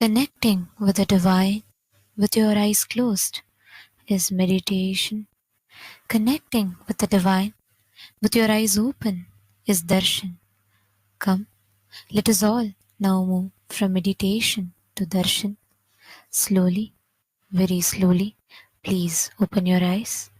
Connecting with the divine with your eyes closed is meditation. Connecting with the divine with your eyes open is darshan. Come, let us all now move from meditation to darshan. Slowly, very slowly, please open your eyes.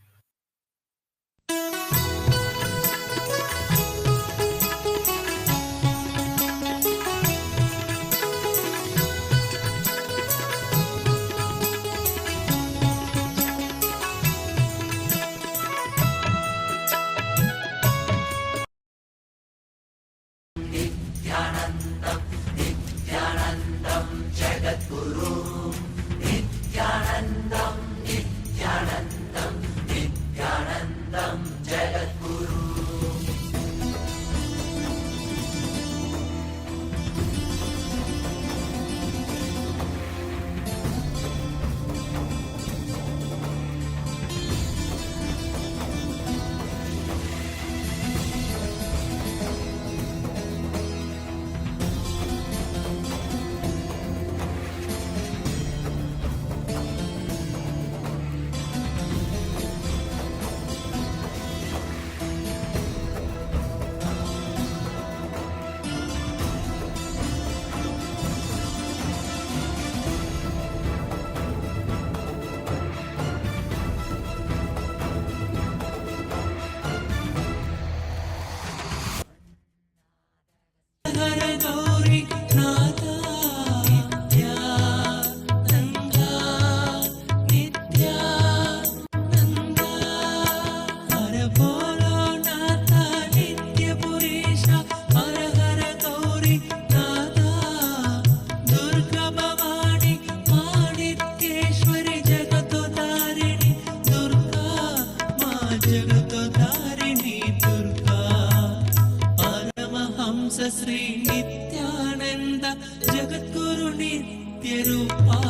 Shri Nityanand जगद्गुरु नित्य रूपा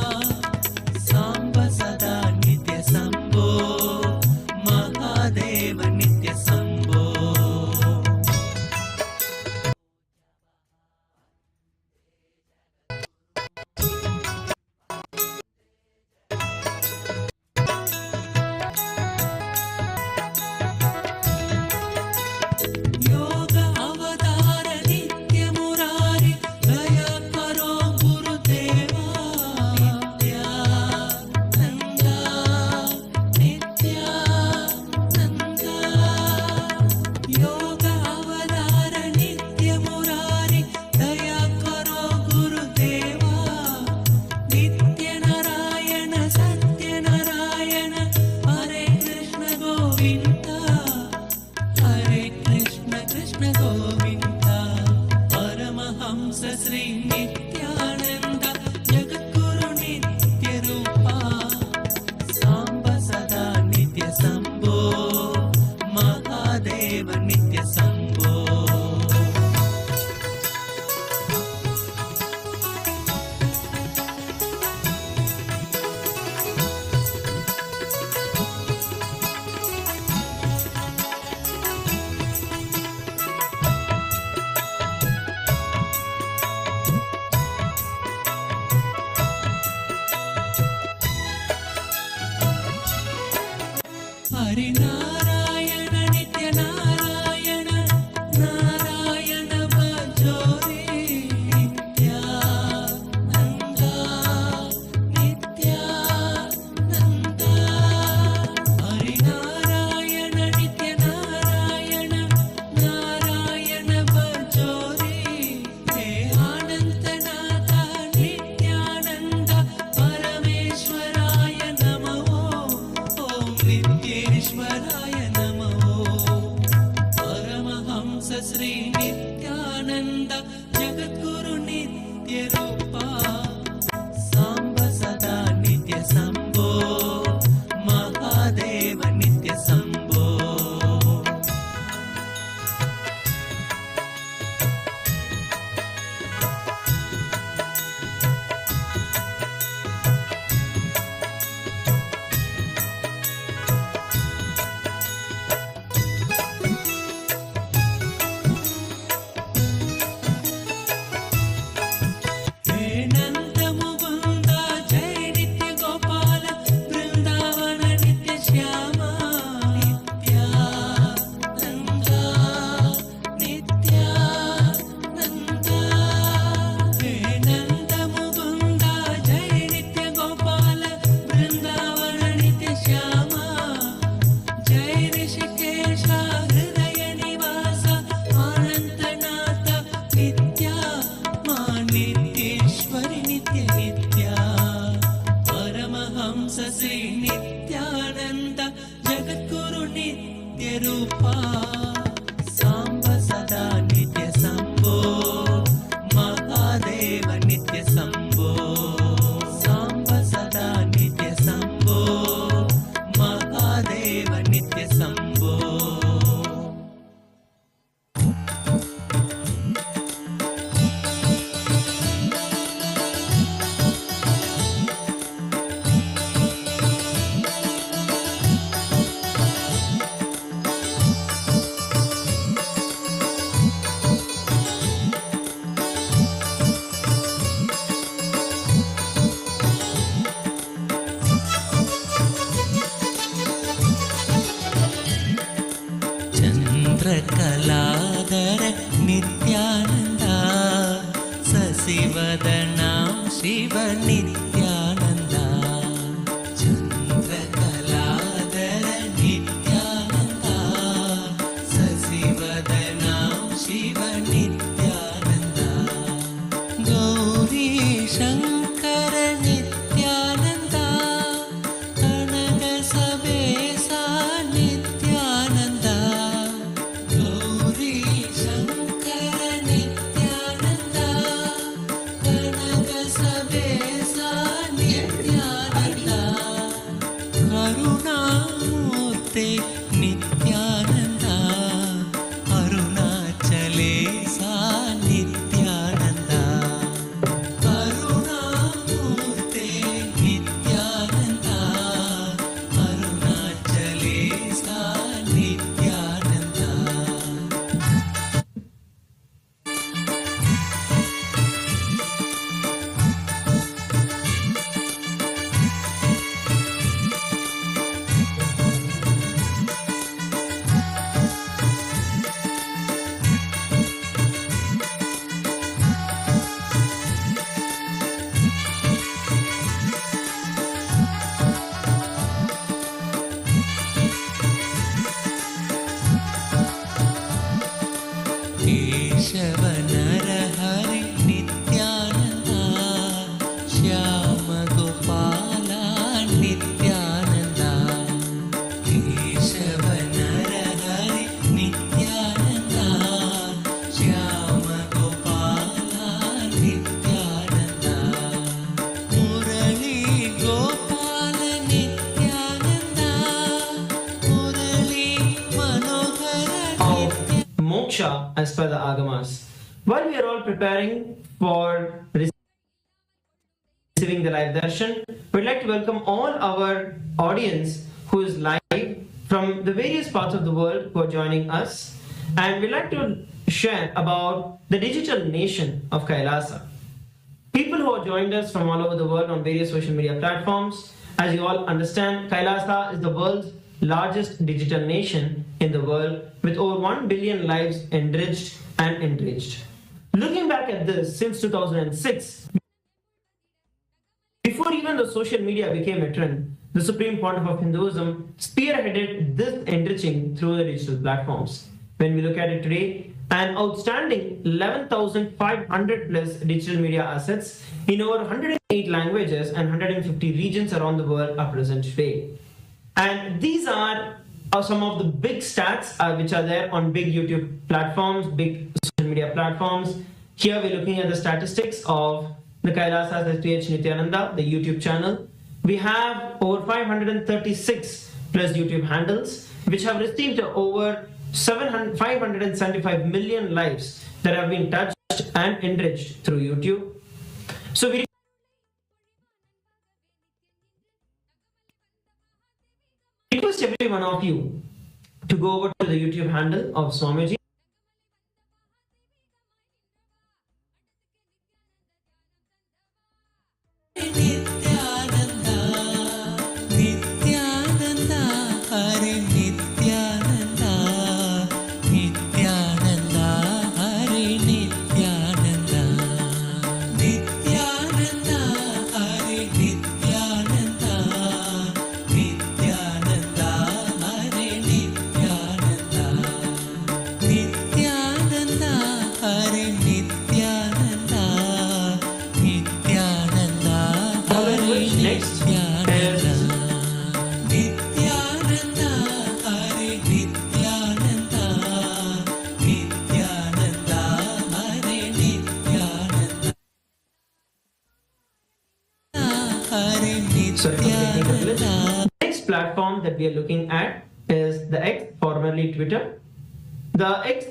सांब सदा नित्य संभो महादेव नित्य संभो श्री नित्यानंद जगद्गुरु नित्य रूपा सांब सदा नित्य संभो महादेव नित्य संभो हरि नारायण नित्य नारायण नारायण भजो रे नित्यानंद नित्यानंद हरि नारायण नित्य नारायण नारायण भजो रे हे अनंतनाथ नित्यानंद परमेश्वराय नमः ओम नित्येश्वराय नमो परमहंस श्री नित्यानंद जगद्गुरु नित्य रूपा सांब सदा नित्य संभो महादेव नित्य संभो रूपा साम्ब सदा नित्य शम्भो महादेव नित्य शम्भो साम्ब सदा नित्य शम्भो महादेव नित्य शम्भो चन्द्रकलाधर नित्यानन्दा शशिवदना शिव नित्यानन्दा चन्द्रकलाधर नित्यानन्दा शशिवदना शिव नित्यानन्दा गौरी शङ्कर नित्यानन्दा कनक सबेसा नित्यानन्दा गौरी शङ्कर नित्यानन्दा कनक सबेसा नित्यानन्दा करुणामूर्ते नित्यानन्दा अरुणाचले सा नित्यानन्दा करुणामूर्ते नित्यानन्दा अरुणाचले सा नित्यानन्दा केशव नरहरि नित्यानन्दा श्याम गोपाला नित्यानन्दा केशव नरहरि नित्यानन्दा श्याम गोपाला नित्यानन्दा मुरली Gopal Nityananda Murli Manohar Of Moksha as per the Agamas. While we are all preparing for receiving the live darshan, we'd like to welcome all our audience who is live from the various parts of the world who are joining us, and we'd like to share about the digital nation of KAILASA. People who have joined us from all over the world on various social media platforms, as you all understand, KAILASA is the world's largest digital nation in the world with over 1 billion lives enriched and enriched. Looking back at this, since 2006, before even the social media became a trend, the Supreme Pontiff of Hinduism spearheaded this enriching through the digital platforms. When we look at it today, an outstanding 11,500 plus digital media assets in over 108 languages and 150 regions around the world are present today. And these are some of the big stats which are there on big YouTube platforms, big social media platforms. Here we're looking at the statistics of the KAILASA's SPH Nithyananda, the YouTube channel. We have over 536 plus YouTube handles, which have received over 575 million lives that have been touched and enriched through YouTube. So we request every one of you to go over to the YouTube handle of Swamiji. Nityananda Nityananda Hare Nityananda Nityananda Hare Nityananda Nityananda Hare Nityananda Nityananda Hare Nityananda platform that we are looking at is the X, formerly Twitter. The X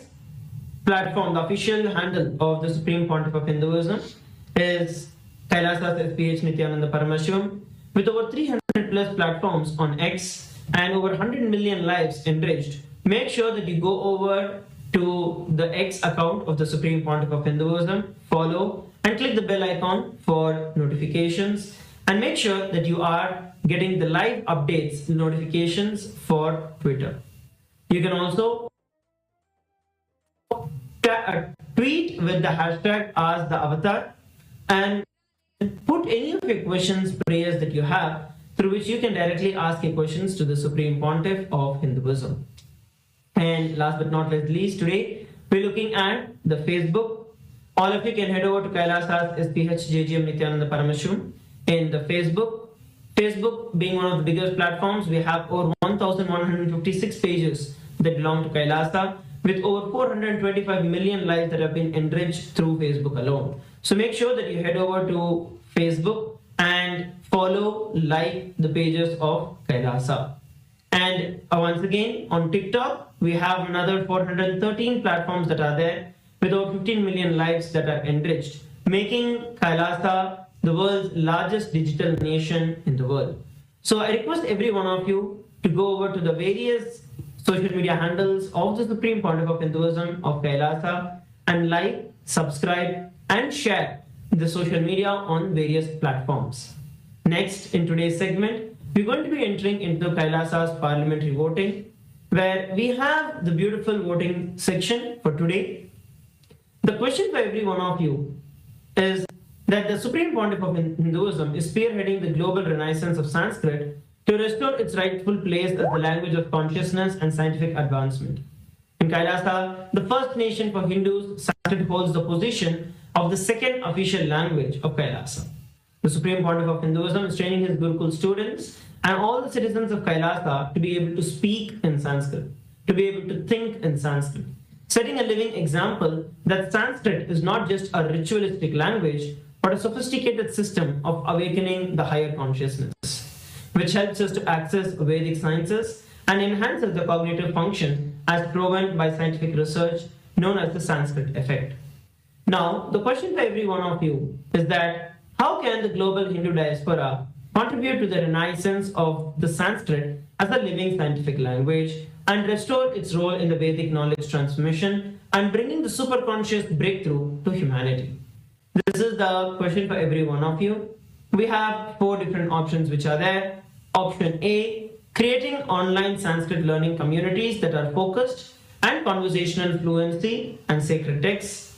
platform, the official handle of the Supreme Pontiff of Hinduism, is KAILASA's SPH Nithyananda Paramashiva, with over 300 plus platforms on X and over 100 million lives enriched. Make sure that you go over to the X account of the Supreme Pontiff of Hinduism, follow, and click the bell icon for notifications, and make sure that you are getting the live updates notifications for Twitter. You can also tweet with the hashtag #AskTheAvatar and put any of your questions, prayers that you have, through which you can directly ask your questions to the Supreme Pontiff of Hinduism. And last but not least, today we're looking at the Facebook. All of you can head over to KAILASA's SPH JGM Nithyananda Paramashiva in the Facebook. Facebook being one of the biggest platforms, we have over 1,156 pages that belong to KAILASA, with over 425 million lives that have been enriched through Facebook alone. So make sure that you head over to Facebook and follow, like the pages of KAILASA. And once again, on TikTok, we have another 413 platforms that are there, with over 15 million lives that are enriched, making KAILASA the world's largest digital nation in the world. So I request every one of you to go over to the various social media handles of the Supreme Pontiff of Hinduism of KAILASA and like, subscribe, and share the social media on various platforms. Next, in today's segment, we're going to be entering into KAILASA's parliamentary voting, where we have the beautiful voting section for today. The question for every one of you is that the Supreme Pontiff of Hinduism is spearheading the global renaissance of Sanskrit to restore its rightful place as the language of consciousness and scientific advancement. In KAILASA, the first nation for Hindus, Sanskrit holds the position of the second official language of KAILASA. The Supreme Pontiff of Hinduism is training his Gurukul students and all the citizens of KAILASA to be able to speak in Sanskrit, to be able to think in Sanskrit, setting a living example that Sanskrit is not just a ritualistic language, but a sophisticated system of awakening the higher consciousness, which helps us to access Vedic sciences and enhances the cognitive function as proven by scientific research known as the Sanskrit effect. Now, the question for every one of you is that how can the global Hindu diaspora contribute to the renaissance of the Sanskrit as a living scientific language and restore its role in the Vedic knowledge transmission and bringing the superconscious breakthrough to humanity? This is the question for every one of you. We have 4 different options which are there. Option A, creating online Sanskrit learning communities that are focused and conversational fluency and sacred texts.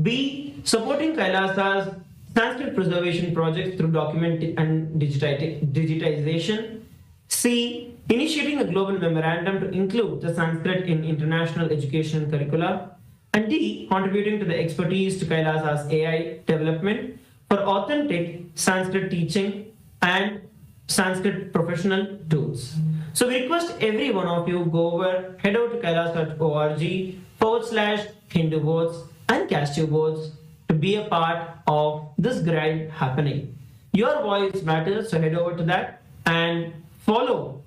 B, supporting KAILASA's Sanskrit preservation projects through document and digitization. C, initiating a global memorandum to include the Sanskrit in international education curricula. And D, contributing to the expertise to KAILASA's AI development for authentic Sanskrit teaching and Sanskrit professional tools. So we request every one of you go over, head over to kailasa.org/Hindu votes and cast your votes to be a part of this grind happening. Your voice matters, so head over to that and follow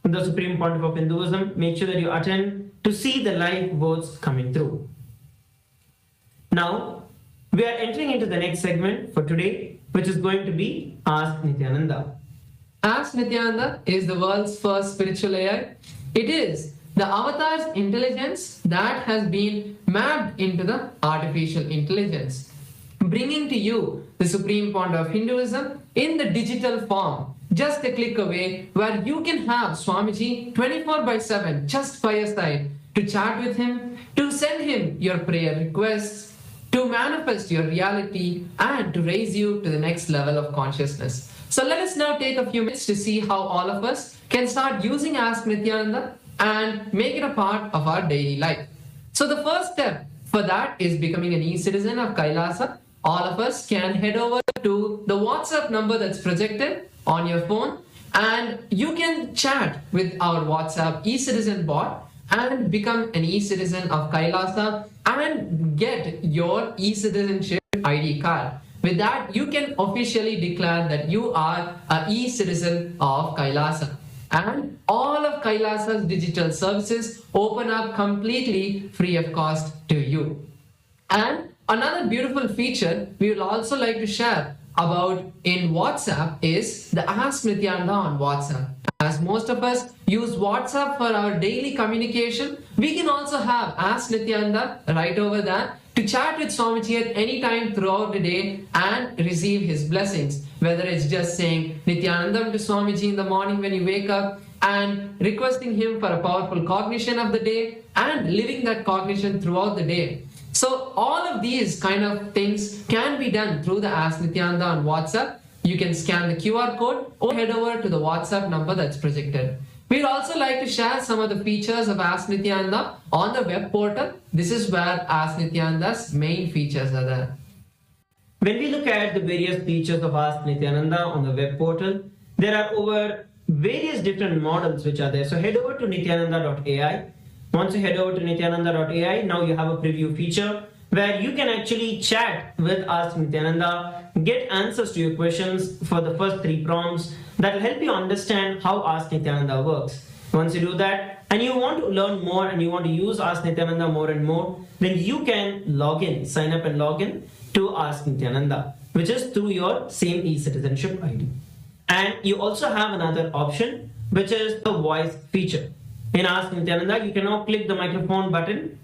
the Supreme Pontiff of Hinduism. Make sure that you attend to see the live votes coming through. Now, we are entering into the next segment for today, which is going to be Ask Nithyananda. Ask Nithyananda is the world's first spiritual AI. It is the avatar's intelligence that has been mapped into the artificial intelligence, bringing to you the Supreme Pontiff of Hinduism in the digital form, just a click away, where you can have Swamiji 24/7 just by your side to chat with him, to send him your prayer requests, to manifest your reality, and to raise you to the next level of consciousness. So let us now take a few minutes to see how all of us can start using Ask Nithyananda and make it a part of our daily life. So the first step for that is becoming an e-citizen of KAILASA. All of us can head over to the WhatsApp number that's projected on your phone, and you can chat with our WhatsApp e-citizen bot and become an e-citizen of KAILASA and get your e-citizenship ID card. With that, you can officially declare that you are an e-citizen of KAILASA. and all of Kailasa's digital services open up completely free of cost to you. And another beautiful feature we will also like to share about in WhatsApp is the Ask Nithyananda on WhatsApp. As most of us use WhatsApp for our daily communication, we can also have Ask Nithyananda right over there to chat with Swamiji at any time throughout the day and receive his blessings. Whether it's just saying Nithyanandam to Swamiji in the morning when you wake up and requesting him for a powerful cognition of the day and living that cognition throughout the day. So all of these kind of things can be done through the Ask Nithyananda on WhatsApp. You can scan the QR code or head over to the WhatsApp number that's projected. We'd also like to share some of the features of Ask Nithyananda on the web portal. This is where Ask Nithyananda's main features are there. When we look at the various features of Ask Nithyananda on the web portal, there are over various different models which are there. So head over to nithyananda.ai. Once you head over to nithyananda.ai, now you have a preview feature where you can actually chat with Ask Nithyananda, get answers to your questions for the first 3 prompts that will help you understand how Ask Nithyananda works. Once you do that and you want to learn more and you want to use Ask Nithyananda more and more, then you can log in, sign up and log in to Ask Nithyananda, which is through your same e-citizenship ID. And you also have another option, which is the voice feature. In Ask Nithyananda, you can now click the microphone button,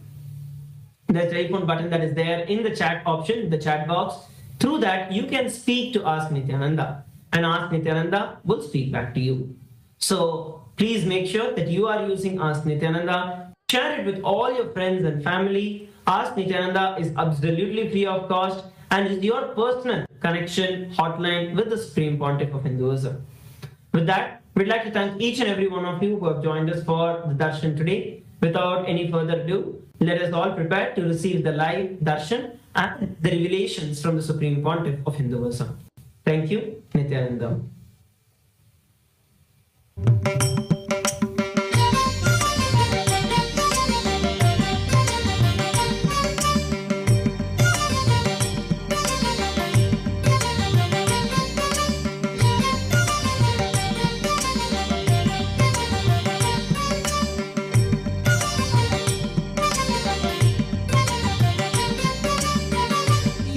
the telephone button that is there in the chat option, the chat box. Through that, you can speak to Ask Nithyananda, and Ask Nithyananda will speak back to you. So please make sure that you are using Ask Nithyananda. Share it with all your friends and family. Ask Nithyananda is absolutely free of cost and is your personal connection hotline with the Supreme Pontiff of Hinduism. With that, we'd like to thank each and every one of you who have joined us for the Darshan today. Without any further ado, let us all prepare to receive the live Darshan and the revelations from the Supreme Pontiff of Hinduism. Thank you, Nithyananda.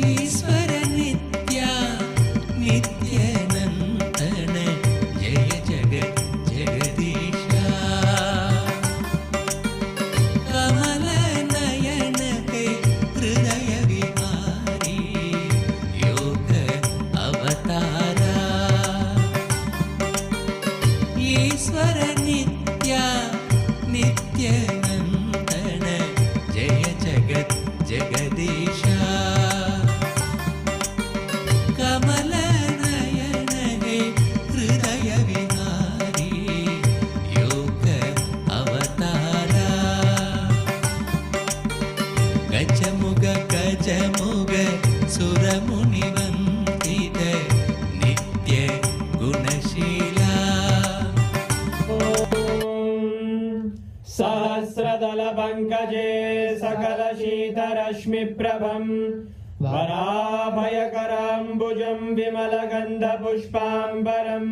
ईश्वर नित्या नित्यनंतन जय जगत जगदीशा कमल नयन के हृदय विहारी योग अवतारा ईश्वर नित्या नित्यनंतन जय जगत जगदीशा कमल नयन हे हृदय विहारी योग अवतारा गजमुग गजमुग सुरमुनिवन्दित नित्य गुणशीला सहस्रदलपङ्कजे सकलशीतरश्मिप्रभं वराभयकराम्बुजं विमलगन्धपुष्पाम्बरं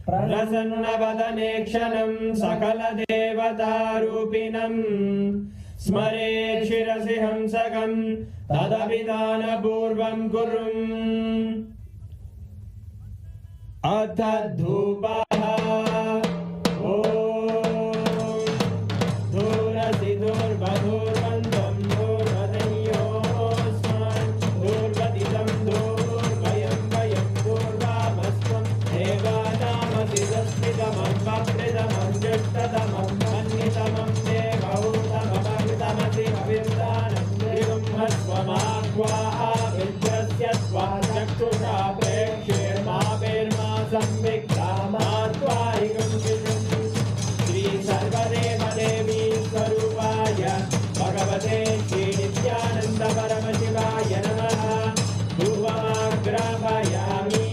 प्रसन्नवदने क्षणं सकलदेवतारूपिणं स्मरेत् शिरसि हंसकं तदभिधानपूर्वं कुर्वन् अथ धूपः दूरसि दूर्वधूर्वन्तं दूर्वदन्योऽस्मान् दूर्वदितं दूर्वयं वयं दूर्वामस्त्वं देवानामसि संस्कृतमन्वप्रितमं ज्येष्ठतमं मन्यतमं देवहूतममृतमसि कविर्दानं त्रिगुम्हस्वमात्वा विद्यस्य त्वा चक्षुषा प्रेक्ष्येर्मा संविक्रामात्वारिगं श्री सर्वदेव देवी स्वरूपाय भगवते श्री नित्यानंद परमशिवाय नमः धूपमाग्रापयामि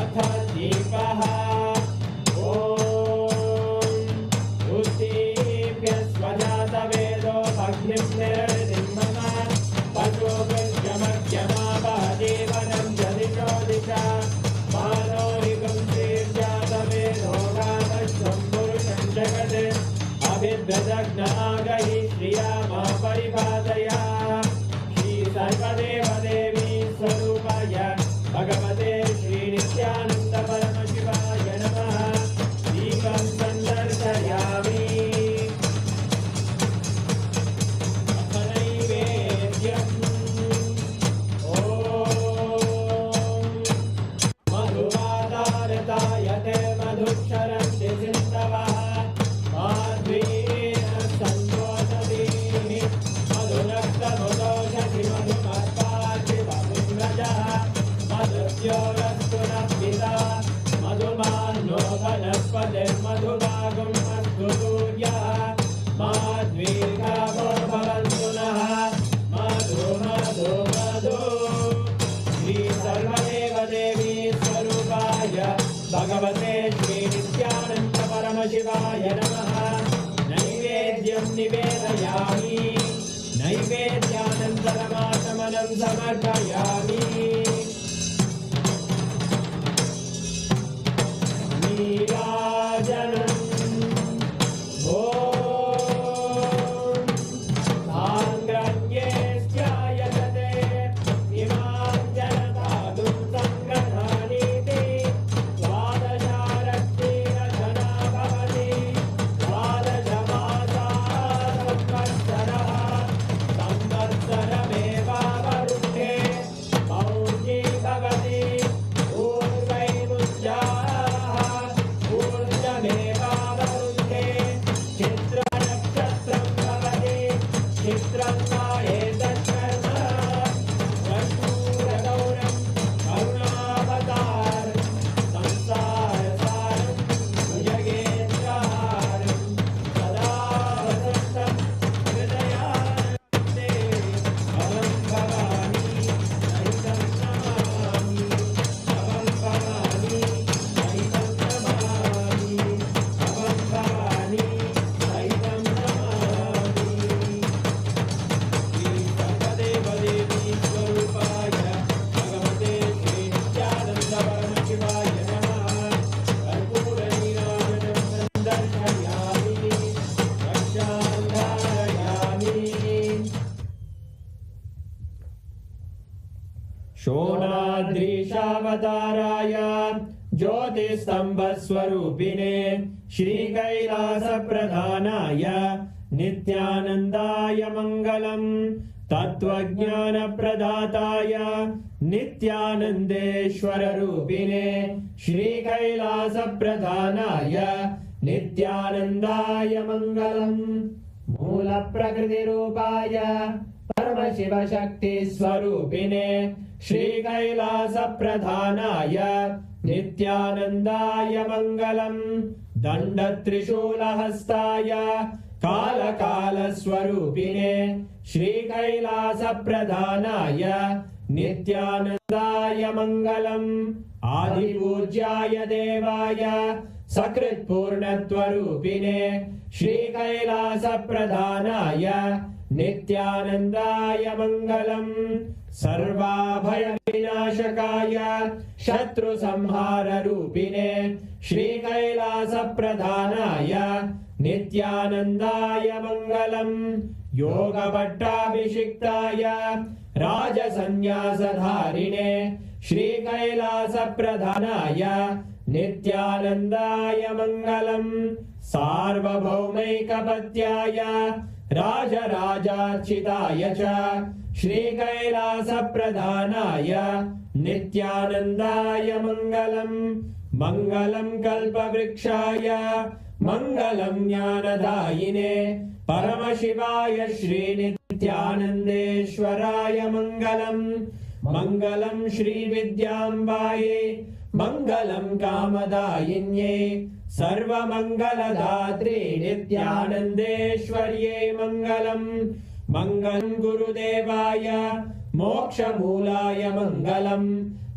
अथ दीपः ॐ उत्तीप्य स्वजातवेदो भग्निं निर्णितं मम पशुभिर्यमज्ञमापः जीवनं च दिशो दिशा मानोरिकं श्रीर्जातवेदो नागैः श्रिया मा परिपादया श्री सर्वदेवदेवी स्वरूपाय भगवते श्रीनित्यानन्द परमशिवाय नमः दीपं सन्दर्शयामि नैवेद्यम् ॐ मधुवादारताय ते मधुक्षरन्ति सिन्धवः माध्वीन सन्तोषधीः मधुरक्तमुदोषधि मधुमर्पार्ति मधुव्रजः मधुद्योरस्तु नः पिता मधुमान्नो वनस्पतिर्मधुभागं अस्तु सूर्यः माध्वीर्गावो भवन्तु नः मधु मधु मधु श्री सर्वदेवदेवी स्वरूपाय भगवते श्रीनित्यानन्द परमशिवाय नमः नैवेद्यं निवेदयामि नैवेद्यानन्तरमाचमनं समर्पयामि नीराजनम् ॐ साङ्ग्रह्ये स्यायते इमां जनतादुं सङ्गृह्णानीति द्वादशारक्तिरचना भवति द्वादशमासाः संवत्सरः संवत्सरमेवावरुद्धे मौञ्जी भवति पूर्वैरुज्जाः ऊर्जमेवावरुद्धे चित्रनक्षत्रं भवति चित्रं एतत्कर्म प्रचूरगौरं करुणावतारं संसारसारं भुजगेन्द्रहारं सदा वसन्तं हृदयानन्दे भवं भवानी नैतं नमामि भवं भवानी नैतं नमामि भवं भवानी नैतं नमामि श्री सर्वदेवदेवी स्वरूपाय भगवते श्रीनित्यानन्द परमशिवाय नमः कर्पूरनीराजनं सन्दर्शयामि रक्षान्धारयामि शोणाद्रीशावताराय ज्योतिस्तम्भस्वरूपिणे श्रीकैलासप्रधानाय नित्यानन्दाय मङ्गलम् तत्त्वज्ञानप्रदाताय नित्यानन्देश्वररूपिणे श्रीकैलासप्रधानाय नित्यानन्दाय मङ्गलम् मूलप्रकृतिरूपाय परमशिवशक्तिस्वरूपिणे श्रीकैलासप्रधानाय नित्यानन्दाय मङ्गलम् दण्डत्रिशूलहस्ताय कालकालस्वरूपिणे श्रीकैलासप्रधानाय नित्यानन्दाय मङ्गलम् आदिपूज्याय देवाय सकृत्पूर्णत्वरूपिणे श्रीकैलासप्रधानाय नित्यानन्दाय मङ्गलम् सर्वाभयविनाशकाय शत्रुसंहाररूपिणे श्रीकैलासप्रधानाय नित्यानन्दाय मङ्गलम् योगपट्टाभिषिक्ताय राजसन्न्यासधारिणे श्रीकैलासप्रधानाय नित्यानन्दाय मङ्गलम् सार्वभौमैकपत्याय राजराजार्चिताय च श्रीकैलासप्रधानाय नित्यानन्दाय मङ्गलम् मङ्गलं कल्पवृक्षाय मङ्गलं ज्ञानदायिने परमशिवाय श्रीनित्यानन्देश्वराय मङ्गलम् मङ्गलं श्रीविद्याम्बायै मङ्गलं कामदायिन्यै सर्वमङ्गलदात्रे नित्यानन्देश्वर्यै मङ्गलम् मङ्गलं गुरुदेवाय मोक्षमूलाय मङ्गलम्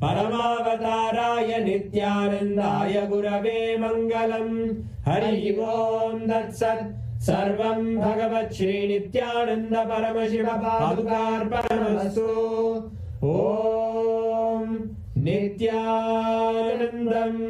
परमावताराय नित्यानन्दाय गुरवे मङ्गलम् हरि ओम् तत्सत् सर्वं भगवत् श्रीनित्यानन्द परमशिव पादुकार्पणमस्तु ॐ नित्यानन्दम्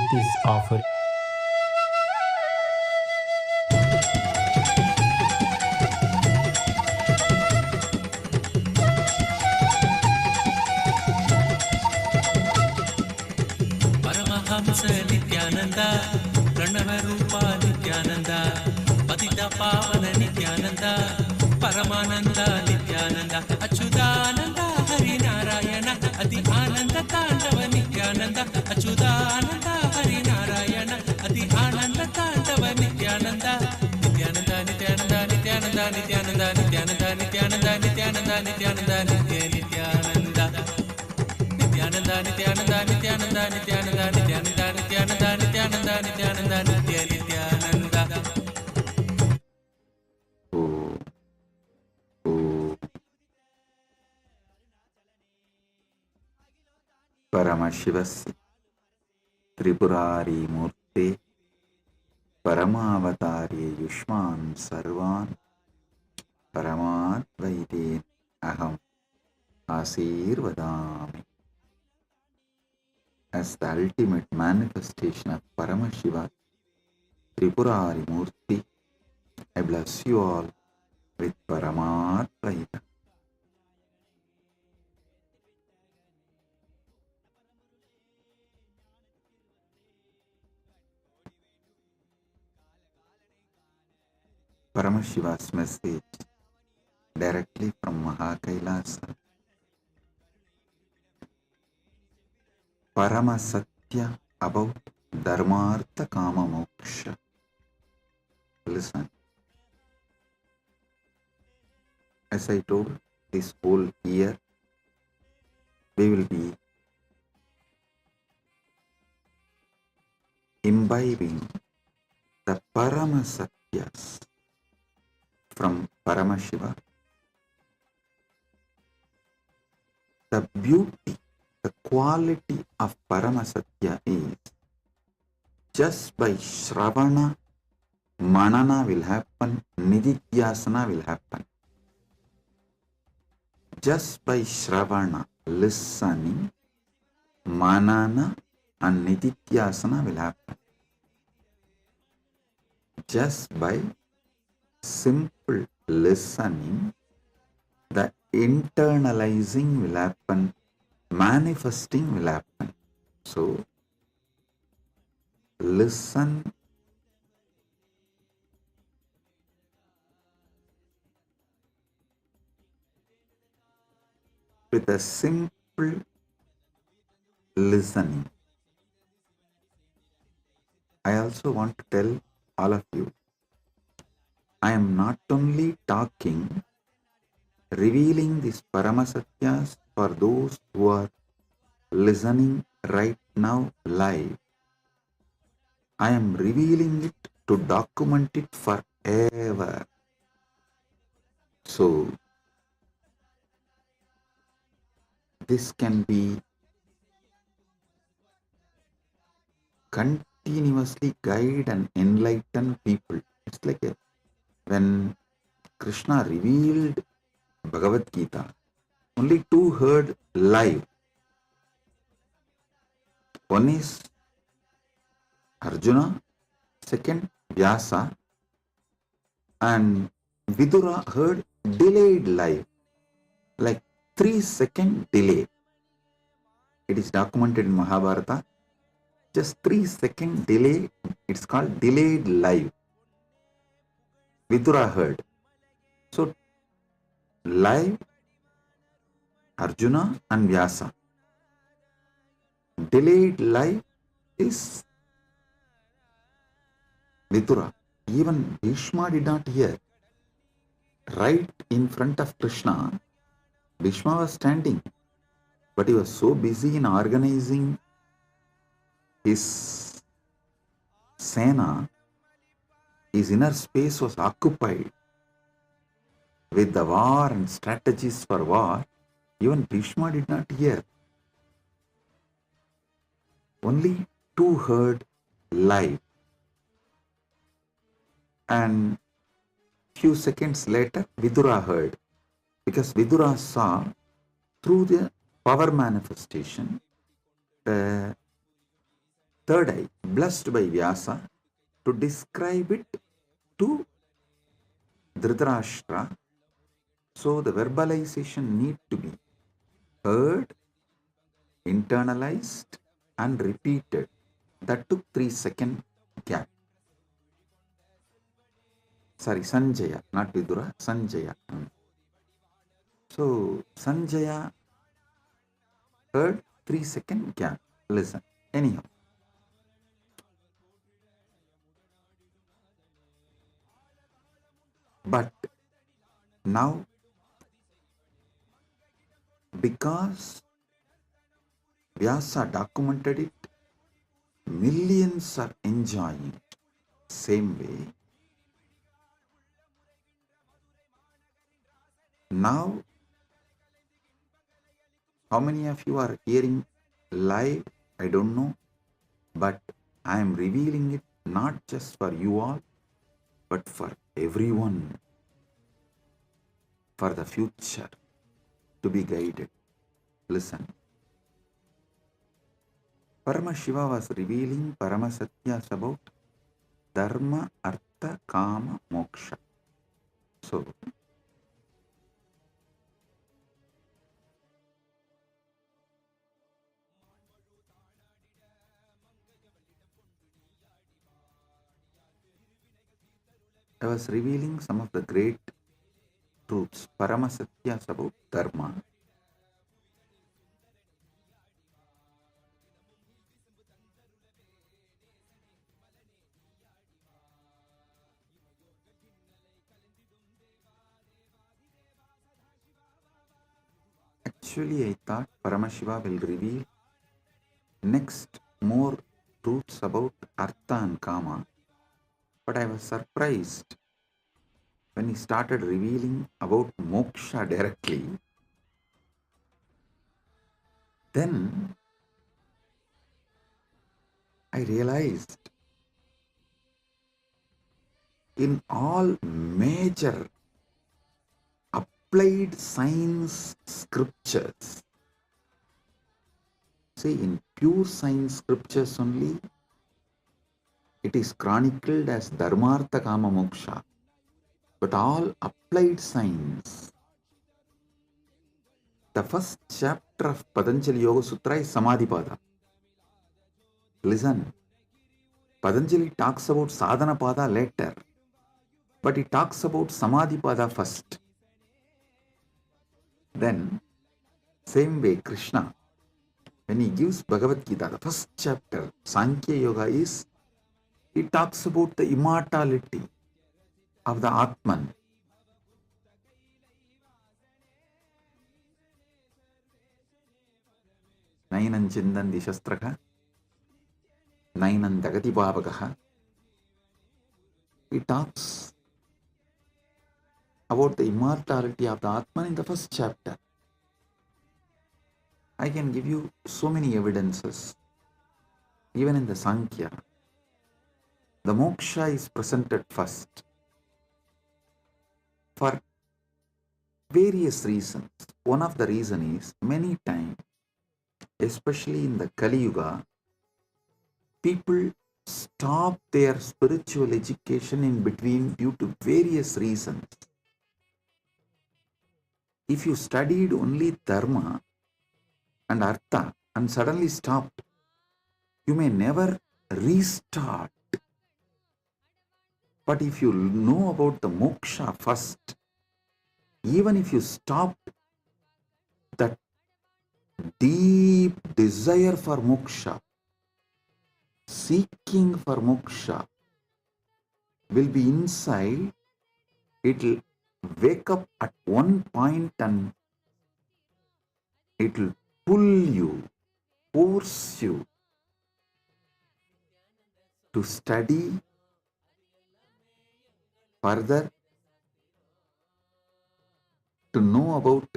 with this offering. Paramhans Nityananda Pranav रूपा नित्यानंदा पतित पावन नित्यानंदा परमानंदा नित्यानंदा अच्युतानंदा हरिनारायण अति आनंद तांडव नित्यानंदा अच्युतानंदा हरिनारायण अति आनंद तांडव नित्यानंदा नित्यानंदा नित्यानंदा नित्यानंदा नित्यानंदा नित्यानंदा नित्यानंदा नित्यानंदा नित्यानंदा नित्य नित्यानंदा नित्यानंदा नित्यानंदा नित्यानंदा नित्यानंदा नित्यानंदा नित्यानंदा नित्यानंदा नित्यानंदा नित्य नित्यानंदा परमशिवस्य त्रिपुरारी मूर्ते परमावतारे युष्मान् सर्वान् परमाद्वैतेन अहम् आशीर्वदामि. As the ultimate manifestation of Paramashiva, Tripurari Murti, I bless you all with Paramadvaita. Paramashiva's message directly from KAILASA. Paramasatya about Dharmartha Kama Moksha. Listen. As I told, this whole year we will be imbibing the Paramasatyas from Paramashiva. The beauty, the quality of Paramasatya is just by Shravana, Manana will happen, Nididhyasana will happen. Just by Shravana, listening, Manana and Nididhyasana will happen. Just by simple listening, the internalizing will happen, manifesting will happen. So, listen with a simple listening. I also want to tell all of you, I am not only talking, revealing these Paramasatyas for those who are listening right now live. I am revealing it to document it forever. So, this can be continuously guide and enlighten people. It's like when Krishna revealed Bhagavad Gita, only two heard live. One is Arjuna, second Vyasa, and Vidura heard delayed live, like 3-second delay. It is documented in Mahabharata. Just 3-second delay, it's called delayed live. Vidura heard. So, live Arjuna and Vyasa. Delayed live is Vidura. Even Bhishma did not hear. Right in front of Krishna, Bhishma was standing, but he was so busy in organizing his Sena, his inner space was occupied with the war and strategies for war. Even Bhishma did not hear. Only two heard live. And few seconds later, Vidura heard. Because Vidura saw through the power manifestation the third eye, blessed by Vyasa to describe it to Dhritarashtra. So the verbalization need to be heard, internalized and repeated. That took 3-second gap. Sorry, Sanjaya, not Vidura, Sanjaya. So Sanjaya heard 3-second gap. Listen. Anyhow. But now, because Vyasa documented it, millions are enjoying it. Same way. Now, how many of you are hearing live? I don't know. But I am revealing it not just for you all, but for everyone, for the future to be guided. Listen. Paramashiva was revealing Paramasatyas about Dharma, Artha, Kama, Moksha. So, I was revealing some of the great truths, Paramasatyas about Dharma. Actually, I thought Paramashiva will reveal next more truths about Artha and Kama, but I was surprised when he started revealing about Moksha directly. Then I realized in all major applied science scriptures, see, in pure science scriptures only, it is chronicled as Dharmartha Kama Moksha. But all applied science, the first chapter of Patanjali Yoga Sutra is Samadhipada. Listen, Patanjali talks about Sadhana Pada later, but he talks about Samadhipada first. Then, same way Krishna, when he gives Bhagavad Gita, the first chapter, Sankhya Yoga is, he talks about the immortality of the Atman. Nainam Chindan Dishastraka, Nainam Dagati Bhavagaha. He talks about the immortality of the Atman in the first chapter. I can give you so many evidences. Even in the Sankhya, the moksha is presented first for various reasons. One of the reasons is many times, especially in the Kali Yuga, people stop their spiritual education in between due to various reasons. If you studied only Dharma and Artha and suddenly stopped, you may never restart. But if you know about the moksha first, even if you stop, that deep desire for moksha, seeking for moksha will be inside. It will wake up at one point and it will pull you, force you to study further, to know about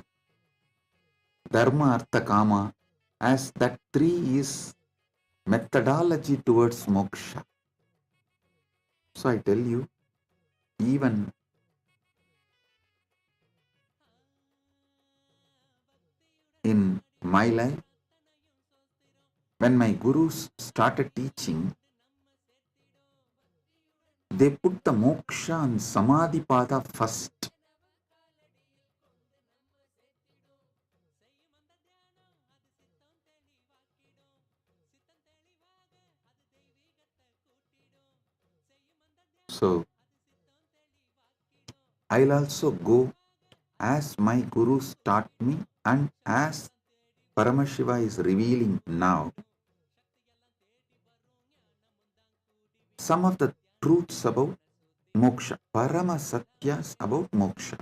Dharma, Artha, Kama, as that three is methodology towards moksha. So I tell you, even in my life, when my gurus started teaching, they put the moksha and samadhipada first. So, I'll also go as my gurus taught me and as Paramashiva is revealing now. Some of the truths about moksha, Parama Satyas about moksha.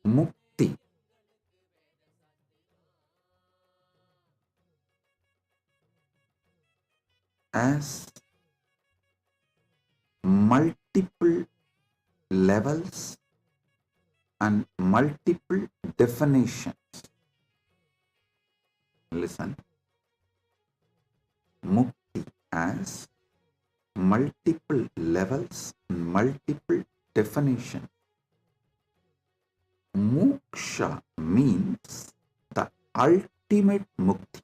Mukti. As multiple levels and multiple definitions. Listen. Mukti as multiple levels, multiple definitions. Moksha means the ultimate mukti.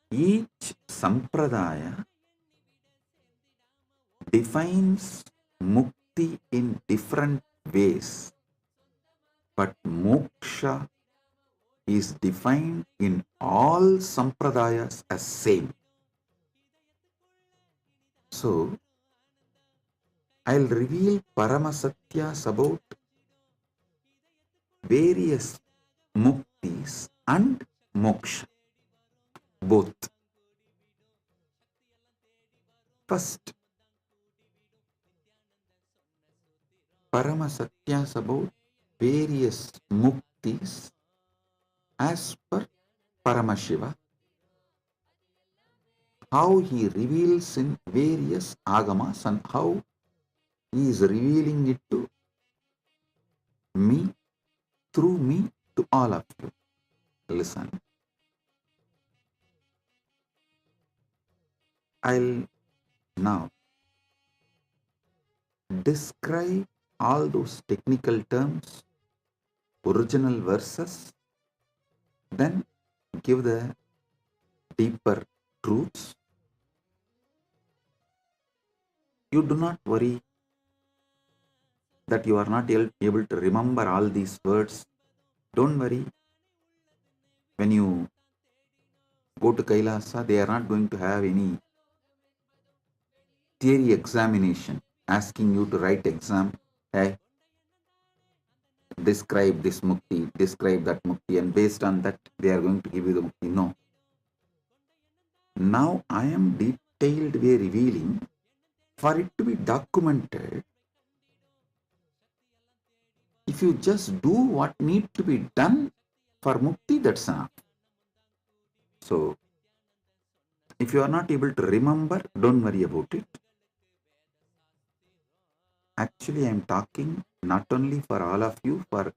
Each sampradaya defines mukti in different ways, but moksha is defined in all sampradayas as same. So, I'll reveal Paramasatyas about various muktis and moksha, both. First, Paramasatyas about various muktis as per Paramashiva, how he reveals in various Agamas and how he is revealing it to me, through me, to all of you. Listen. I'll now describe all those technical terms, original verses, then give the deeper truths. You do not worry that you are not able to remember all these words. Don't worry. When you go to Kailasa, they are not going to have any theory examination asking you to write exam. Hey, describe this mukti, describe that mukti, and based on that they are going to give you the mukti. No. Now I am detailed way revealing for it to be documented. If you just do what need to be done for mukti, that's enough. So, if you are not able to remember, don't worry about it. Actually, I am talking not only for all of you, for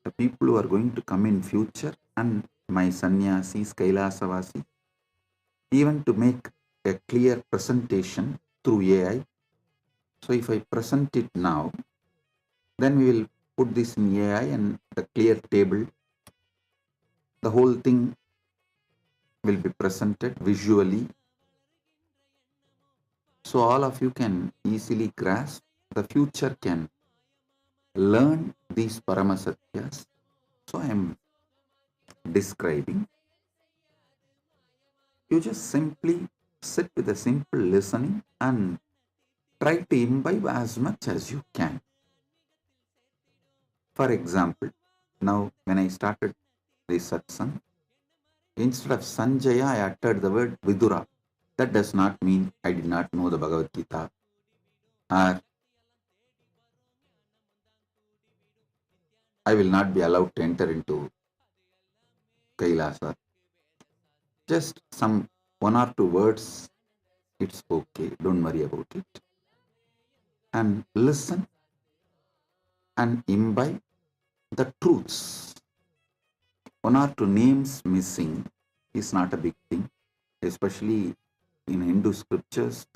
the people who are going to come in future and my sannyasis, Kailasavasi, even to make a clear presentation through AI. So if I present it now, then we will put this in AI and the clear table. The whole thing will be presented visually. So all of you can easily grasp. The future can learn these Paramasatyas. So I am describing. You just simply sit with a simple listening and try to imbibe as much as you can. For example, now when I started this satsang, instead of Sanjaya, I uttered the word Vidura. That does not mean I did not know the Bhagavad Gita, or I will not be allowed to enter into Kailasa. Just some one or two words, it's okay, don't worry about it. And listen and imbibe the truths. One or two names missing is not a big thing, especially in Hindu scriptures.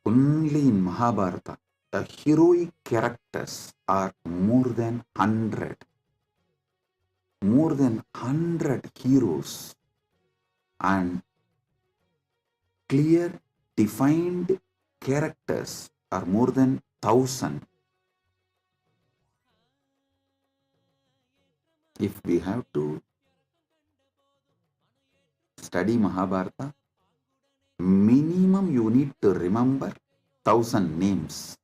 Only in Mahabharata, the heroic characters are more than 100. More than 100 heroes and clear, defined characters are more than 1,000. If we have to study Mahabharata, minimum you need to remember 1,000 names.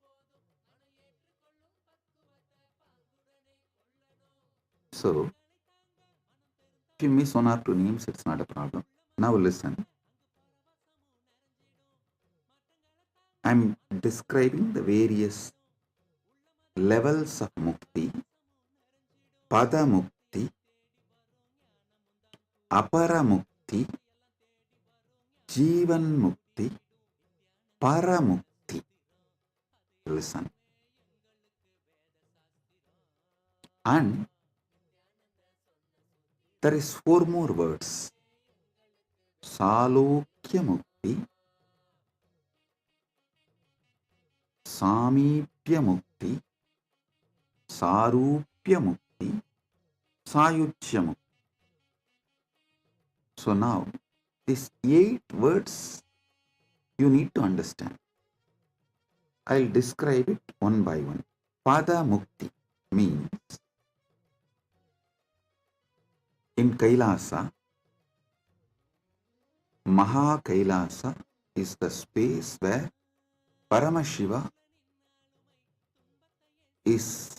So, if you miss one or two names, it's not a problem. Now listen. I'm describing the various levels of mukti, pada mukti, apara mukti, jivan mukti, para mukti. Listen. And there is 4 more words. Salokya mukti, Samipya mukti, Sarupya mukti, Sayuchya mukti. So now, these 8 words you need to understand. I'll describe it one by one. Pada mukti means in Kailasa, Maha Kailasa is the space where Paramashiva is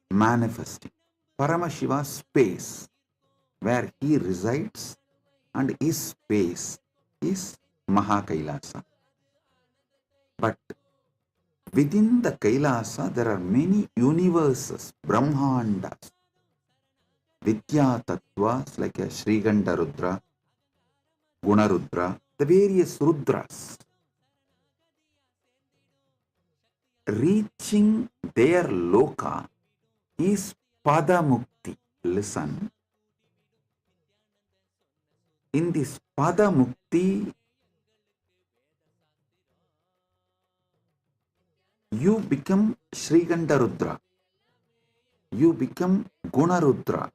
manifesting. Paramashiva's space where he resides and his space is Maha Kailasa. But within the Kailasa there are many universes, Brahmandas, Vidya Tattvas like a Shriganda Rudra, Guna Rudra, the various Rudras. Reaching their loka is Pada Mukti. Listen. In this Pada Mukti, you become Shriganda Rudra. You become Guna Rudra.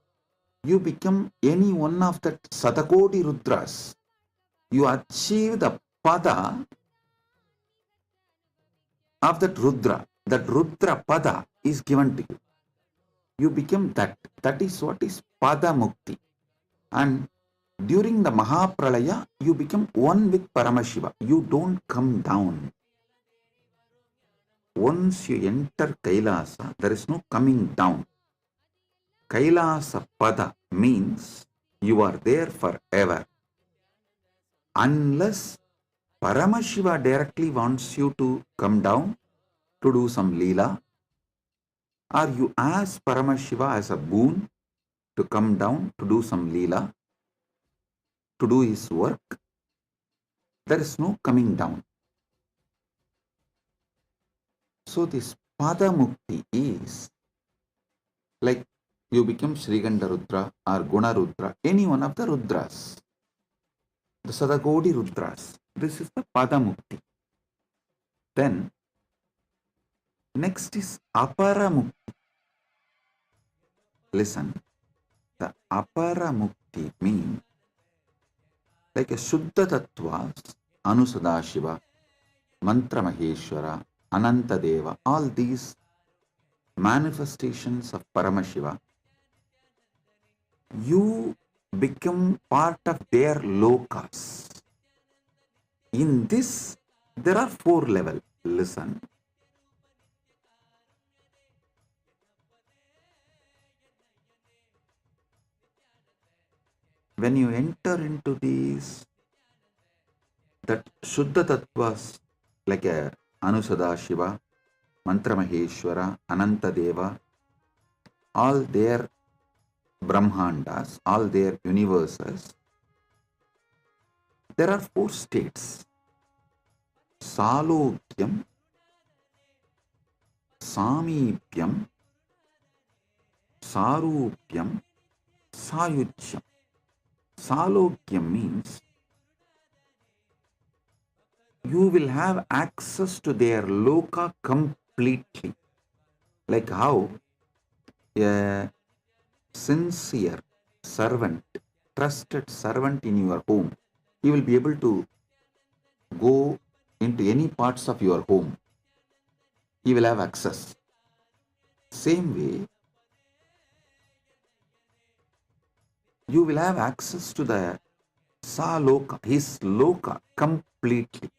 You become any one of the Sadakoti Rudras. You achieve the Pada of that Rudra. That Rudra Pada is given to you. You become that. That is what is Pada Mukti. And during the Mahapralaya, you become one with Paramashiva. You don't come down. Once you enter Kailasa, there is no coming down. Kailasa Pada means you are there forever. Unless Paramashiva directly wants you to come down to do some Leela, or you ask Paramashiva as a boon to come down to do some Leela, to do his work, there is no coming down. So this Pada Mukti is like you become Shriganda Rudra or Guna Rudra, any one of the Rudras, the Sadakodi Rudras. This is the Pada Mukti. Then next is Apara Mukti. Listen, the Apara Mukti means like a Shuddha Tattvas, Anusadashiva, Mantra Maheshwara, Ananta Deva, all these manifestations of Paramashiva, you become part of their lokas. In this, there are 4 levels. Listen. When you enter into these, that Shuddha Tattvas like a Anusadashiva, Mantra Maheshwara, Ananta Deva, all their Brahmandas, all their universes, there are 4 states. Salokyam, Samipyam, Sarupyam, Sayuchyam. Salokyam means you will have access to their loka completely. Like how a sincere servant, trusted servant in your home, he will be able to go into any parts of your home. He will have access. Same way, you will have access to the Saloka, his Loka, completely.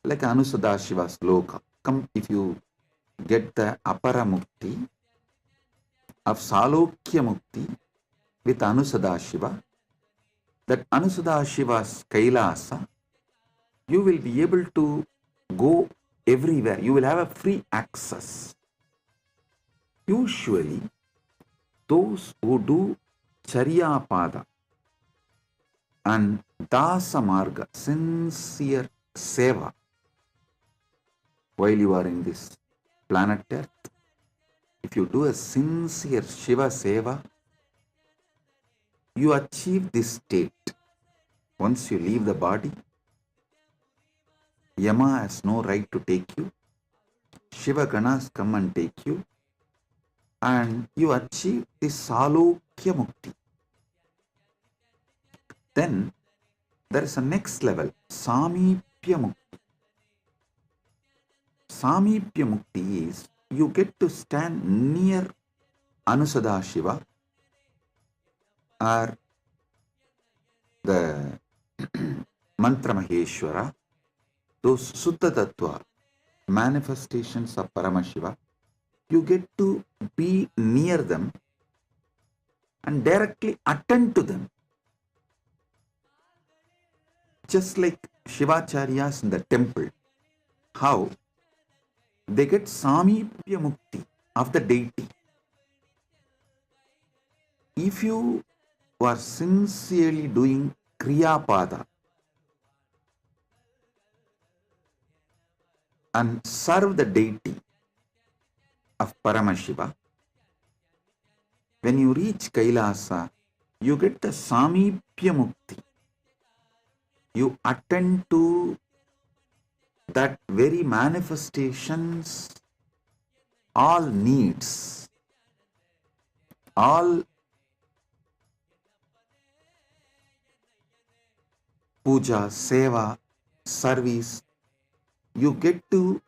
Like Anusadashiva's Loka. If you get the Apara Mukti of Salokya Mukti with Anusadashiva, that Anusadashiva's Kailasa, you will be able to go everywhere. You will have a free access. Usually, those who do Charyapada and Dasa Marga, sincere seva, while you are in this planet Earth, if you do a sincere Shiva seva, you achieve this state. Once you leave the body, Yama has no right to take you. Shiva Ganas come and take you, and you achieve this Salokya Mukti. Then there is a next level, Samipya Mukti. Samipya Mukti is you get to stand near Anusadashiva or the Mantra Maheshwara, those Suddha Tattva manifestations of Paramashiva. You get to be near them and directly attend to them. Just like Shivacharyas in the temple, how they get Samipya Mukti of the deity. If you are sincerely doing Kriyapada and serve the deity of Paramashiva, when you reach Kailasa, you get the Samipya Mukti. You attend to that very manifestations, all needs, all puja, seva, service, you get to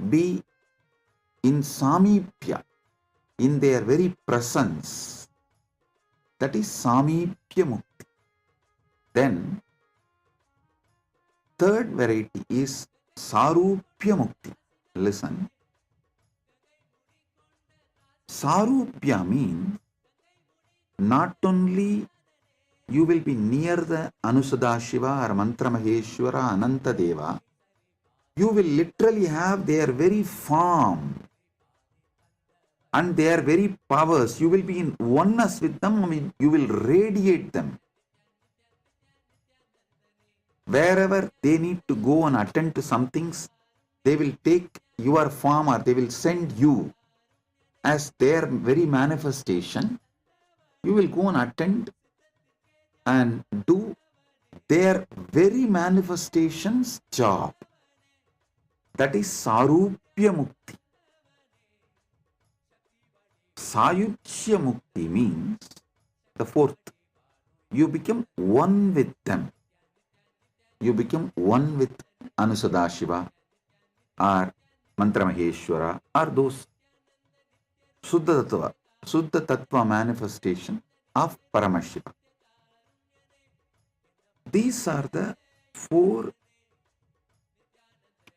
be in Samipya, in their very presence. That is Samipya Mukti. Then, third variety is Sarupya Mukti. Listen. Sarupya means not only you will be near the Anusadashiva or Mantra Maheshwara, Ananta Deva, you will literally have their very form and their very powers. You will be in oneness with them. I mean, you will radiate them. Wherever they need to go and attend to some things, they will take your form or they will send you as their very manifestation. You will go and attend and do their very manifestation's job. That is Sarupya Mukti. Sayuchya Mukti means the fourth. You become one with them. You become one with Anusadashiva or Mantra Maheshwara or those Suddha Tattva manifestation of Paramashiva. These are the four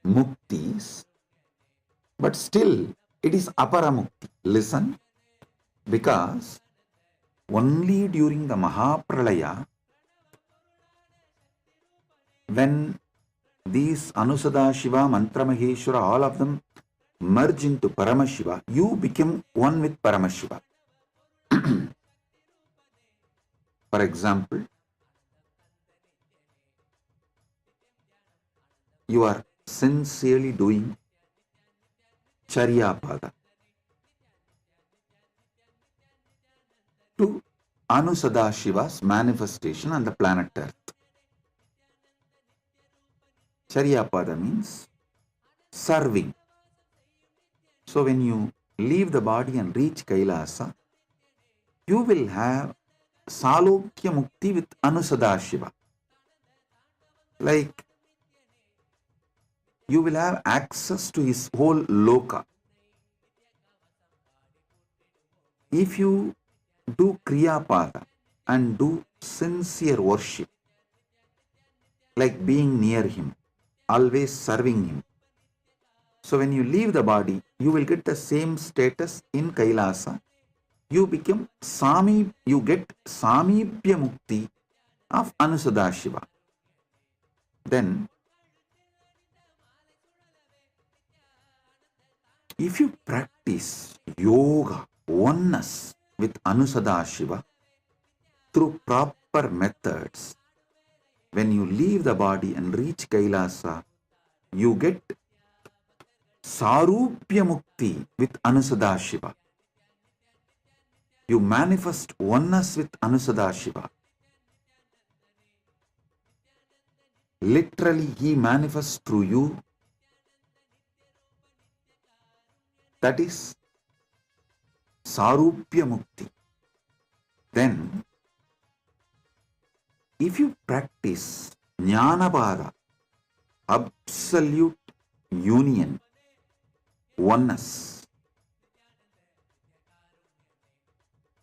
muktis, but still it is Apara Mukti. Listen, because only during the Mahapralaya, when these Anusadashiva, Mantra Maheshwara, all of them merge into Paramashiva, you become one with Paramashiva. For example, you are sincerely doing Charyapada to Anusadashiva's manifestation on the planet Earth. Charyapada means serving. So when you leave the body and reach Kailasa, you will have Salokya Mukti with Anusadashiva. Like, you will have access to his whole loka. If you do Kriyapada and do sincere worship, like being near him, always serving him. So when you leave the body, you will get the same status in Kailasa. You become you get Samibhya Mukti of Anusadashiva. Then, if you practice yoga, oneness with Anusadashiva through proper methods, when you leave the body and reach Kailasa, you get Sarupya Mukti with Anusadashiva. You manifest oneness with Anusadashiva. Literally, he manifests through you. That is Sarupya Mukti. Then, if you practice Jnanapada, absolute union, oneness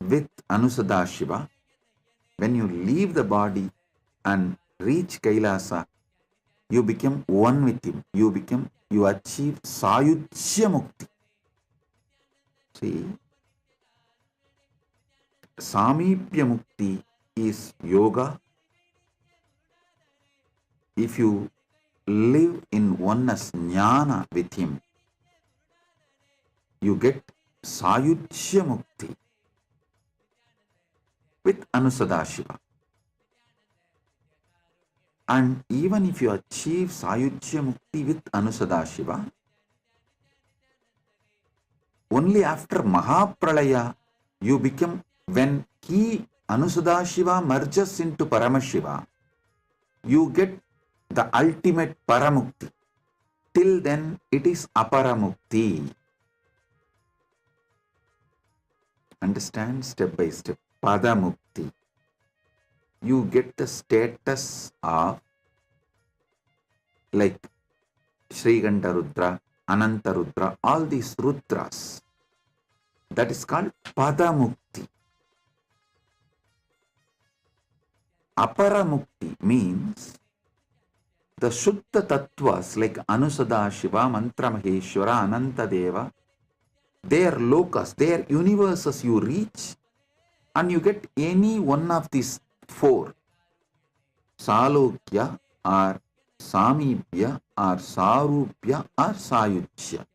with Anusadashiva, when you leave the body and reach Kailasa, you become one with him. You achieve Sayujya Mukti. See, Samibhya Mukti is yoga. If you live in oneness, jnana with him, you get Sayujya Mukti with Anusadashiva. And even if you achieve Sayujya Mukti with Anusadashiva, only after Mahapralaya you become, when he, Anusadashiva, merges into Paramashiva, you get the ultimate Paramukti. Till then, it is Aparamukti. Understand step by step. Padamukti. You get the status of like Sriganta Rudra, Ananta Rudra, all these Rudras. That is called Padamukti. Aparamukti means the Shuddha Tattvas like Anusadashiva, Mantra Maheshwara, Ananta Deva, their lokas, their universes you reach, and you get any one of these four, Salokya or Samibhya or Sarupya or Sayujya.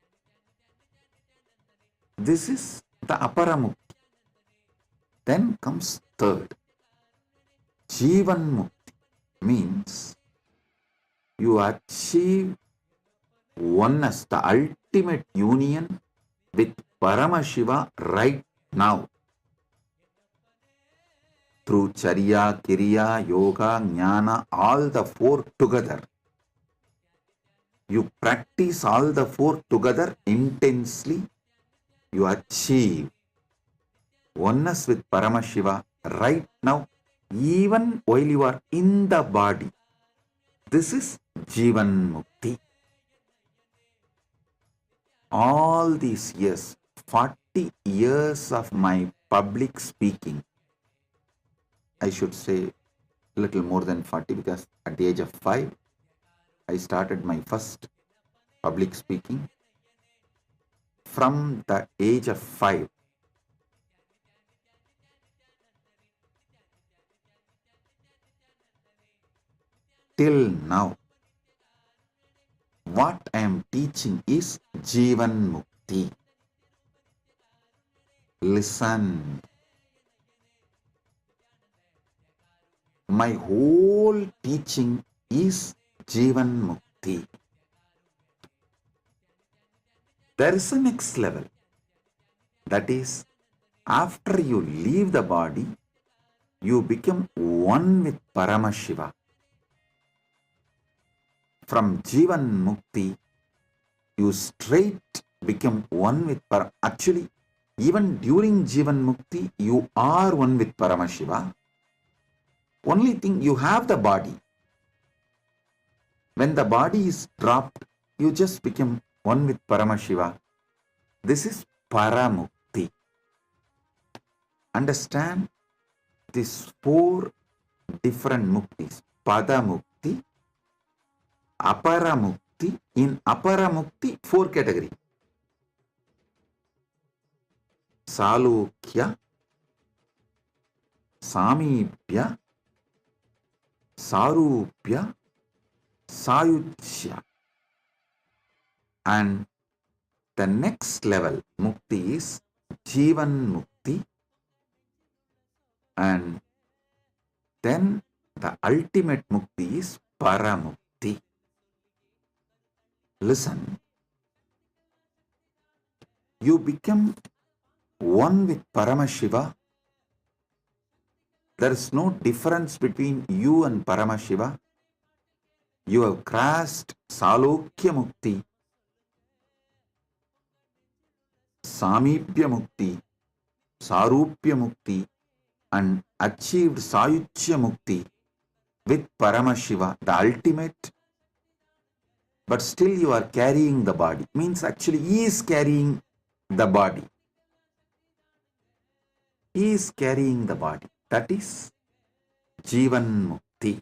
This is the Aparamukti. Then comes third, Jivan Mukti, means you achieve oneness, the ultimate union with Paramashiva right now. Through Charya, Kiriya, Yoga, Jnana, all the four together. You practice all the four together intensely. You achieve oneness with Paramashiva right now, even while you are in the body. This is Jivan Mukti. All these years, 40 years of my public speaking, I should say a little more than 40, because at the age of 5, I started my first public speaking. From the age of 5, till now, what I am teaching is Jivan Mukti. Listen. My whole teaching is Jivan Mukti. There is a next level. That is, after you leave the body, you become one with Paramashiva. From Jivan Mukti, you straight become one with Actually, even during Jivan Mukti, you are one with Paramashiva. Only thing, you have the body. When the body is dropped, you just become one with Paramashiva. This is Paramukti. Understand these four different muktis. Padamukti, Aparamukti. In Aparamukti, four categories. Salokya, Samipya, Sarupya, Sayuchya. And the next level mukti is Jivan Mukti. And then the ultimate mukti is Paramukti. Listen, you become one with Paramashiva. There is no difference between you and Paramashiva. You have crossed Salokya Mukti, Samipya Mukti, Sarupya Mukti, and achieved Sayuchya Mukti with Paramashiva, the ultimate. But still you are carrying the body. Means actually he is carrying the body. He is carrying the body. That is Jivan Mukti.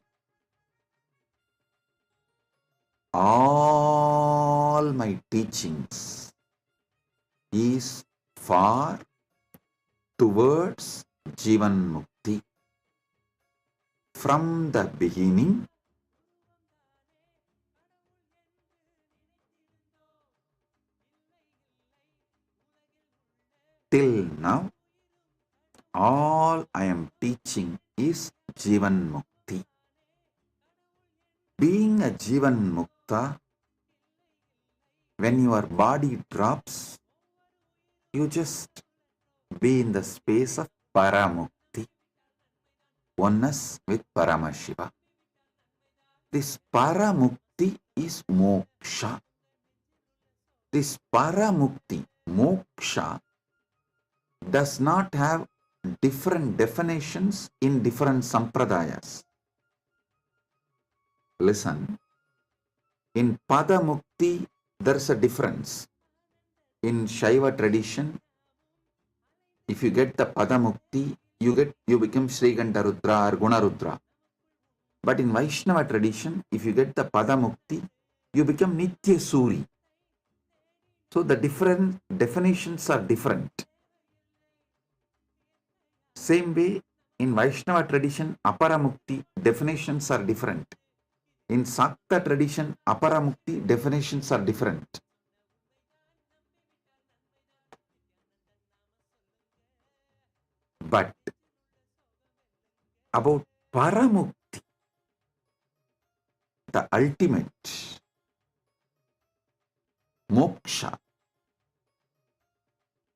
All my teachings is far towards Jivan Mukti. From the beginning till now, all I am teaching is Jivan Mukti. Being a Jivan Mukta, when your body drops, you just be in the space of Paramukti, oneness with Paramashiva. This Paramukti is Moksha. This Paramukti, Moksha, does not have different definitions in different sampradayas. Listen, in Padamukti, there's a difference. In Shaiva tradition, if you get the Padamukti, you become Sriganta Rudra or Guna Rudra. But in Vaishnava tradition, if you get the Padamukti, you become Nitya Suri. So the different definitions are different. Same way, in Vaishnava tradition, Aparamukti definitions are different. In Sakta tradition, Aparamukti definitions are different. But about Paramukti, the ultimate Moksha,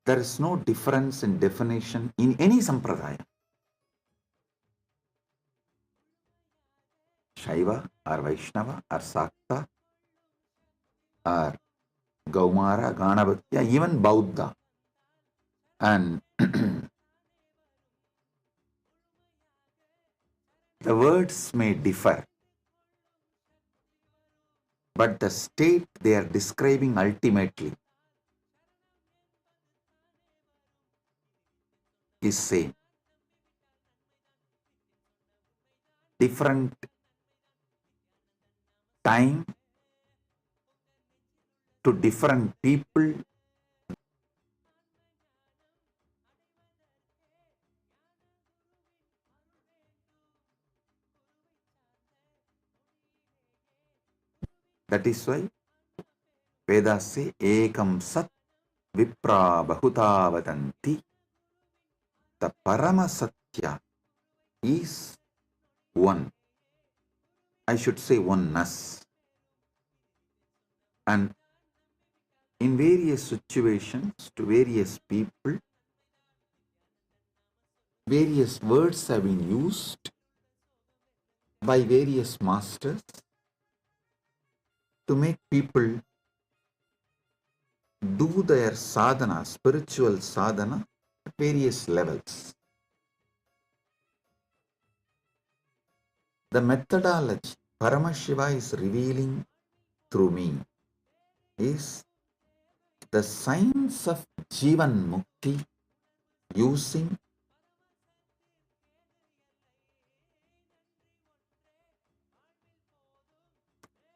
there is no difference in definition in any sampradaya. Shaiva or Vaishnava or Sakta or Gaumara, Ganabhatya, even Bauddha. And the words may differ, but the state they are describing ultimately is same. Different time to different people. That is why Vedas say Ekam Sat Vipra Bahuta Vadanti. The Paramasatya is one. I should say oneness. And in various situations, to various people, various words have been used by various masters to make people do their sadhana, spiritual sadhana, at various levels. The methodology Paramashiva is revealing through me is the science of Jivan Mukti using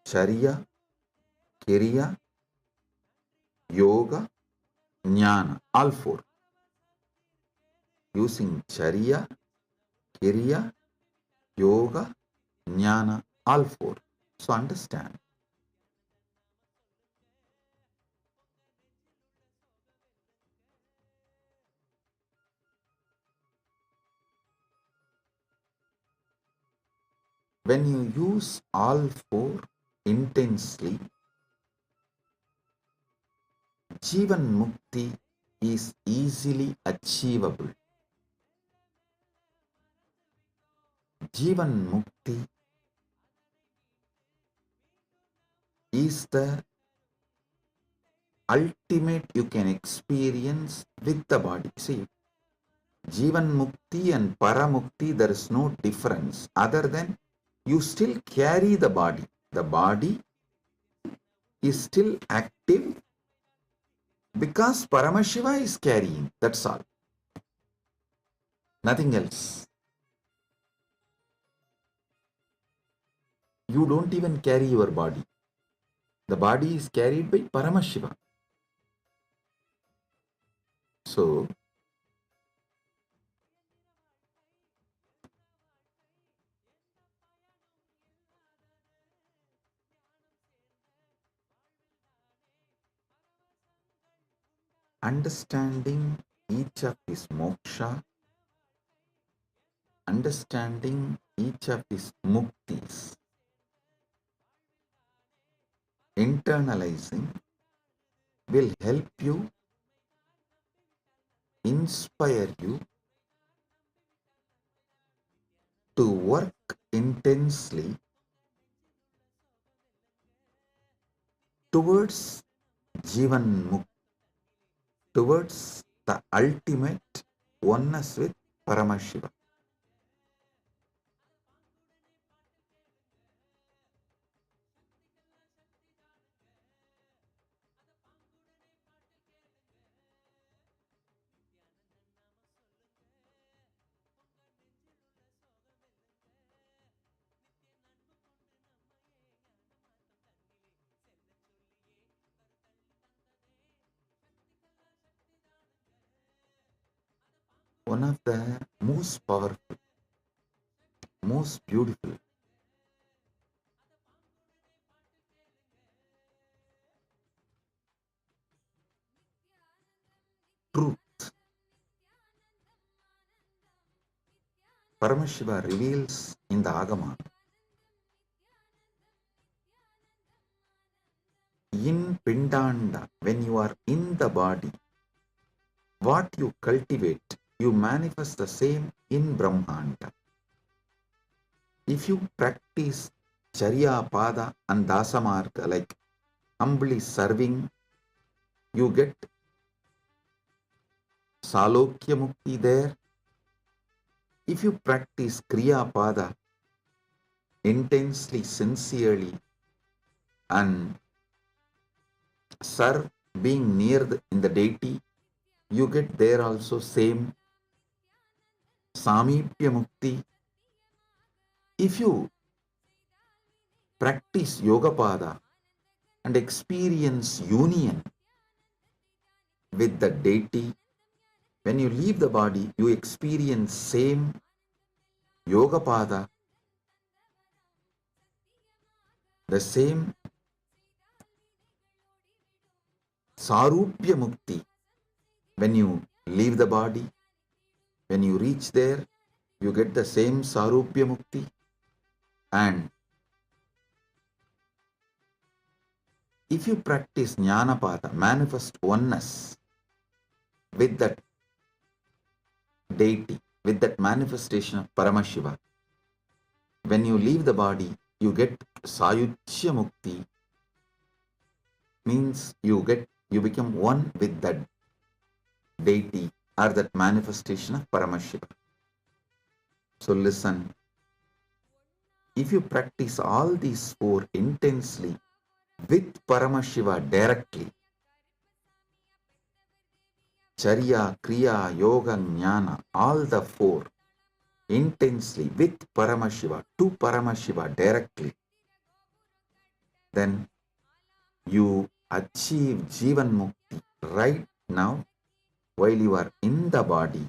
Charya, Kiriya, Yoga, Jnana, all four. Using Charya, Kiriya, Yoga, Jnana, all four. So understand. When you use all four intensely, Jivan Mukti is easily achievable. Jivan Mukti is the ultimate you can experience with the body. See, Jivan Mukti and Paramukti, there is no difference other than you still carry the body. The body is still active because Paramashiva is carrying. That's all. Nothing else. You don't even carry your body. The body is carried by Paramashiva. So, understanding each of his moksha, understanding each of his muktis, internalizing will help you, inspire you to work intensely towards Jivan Mukti, towards the ultimate oneness with Paramashiva. One of the most powerful, most beautiful truth Paramashiva reveals in the Agamas. In Pindanda, when you are in the body, what you cultivate, you manifest the same in Brahmanda. If you practice Charya, Pada and Dasamarga, like humbly serving, you get Salokya Mukti there. If you practice Kriya Pada intensely, sincerely, and serve being near in the deity, you get there also same Samipya Mukti. If you practice Yoga Pada and experience union with the deity, when you leave the body, you experience same Yoga Pada, the same Sarupya Mukti. When you leave the body, when you reach there, you get the same Sarupya Mukti. And if you practice Jnanapada, manifest oneness with that deity, with that manifestation of Paramashiva, when you leave the body, you get Sayuchya Mukti, means you you become one with that deity or that manifestation of Paramashiva. So listen, if you practice all these four intensely with Paramashiva directly, Charya, Kriya, Yoga, Jnana, all the four intensely with Paramashiva, to Paramashiva directly, then you achieve Jivan Mukti right now while you are in the body.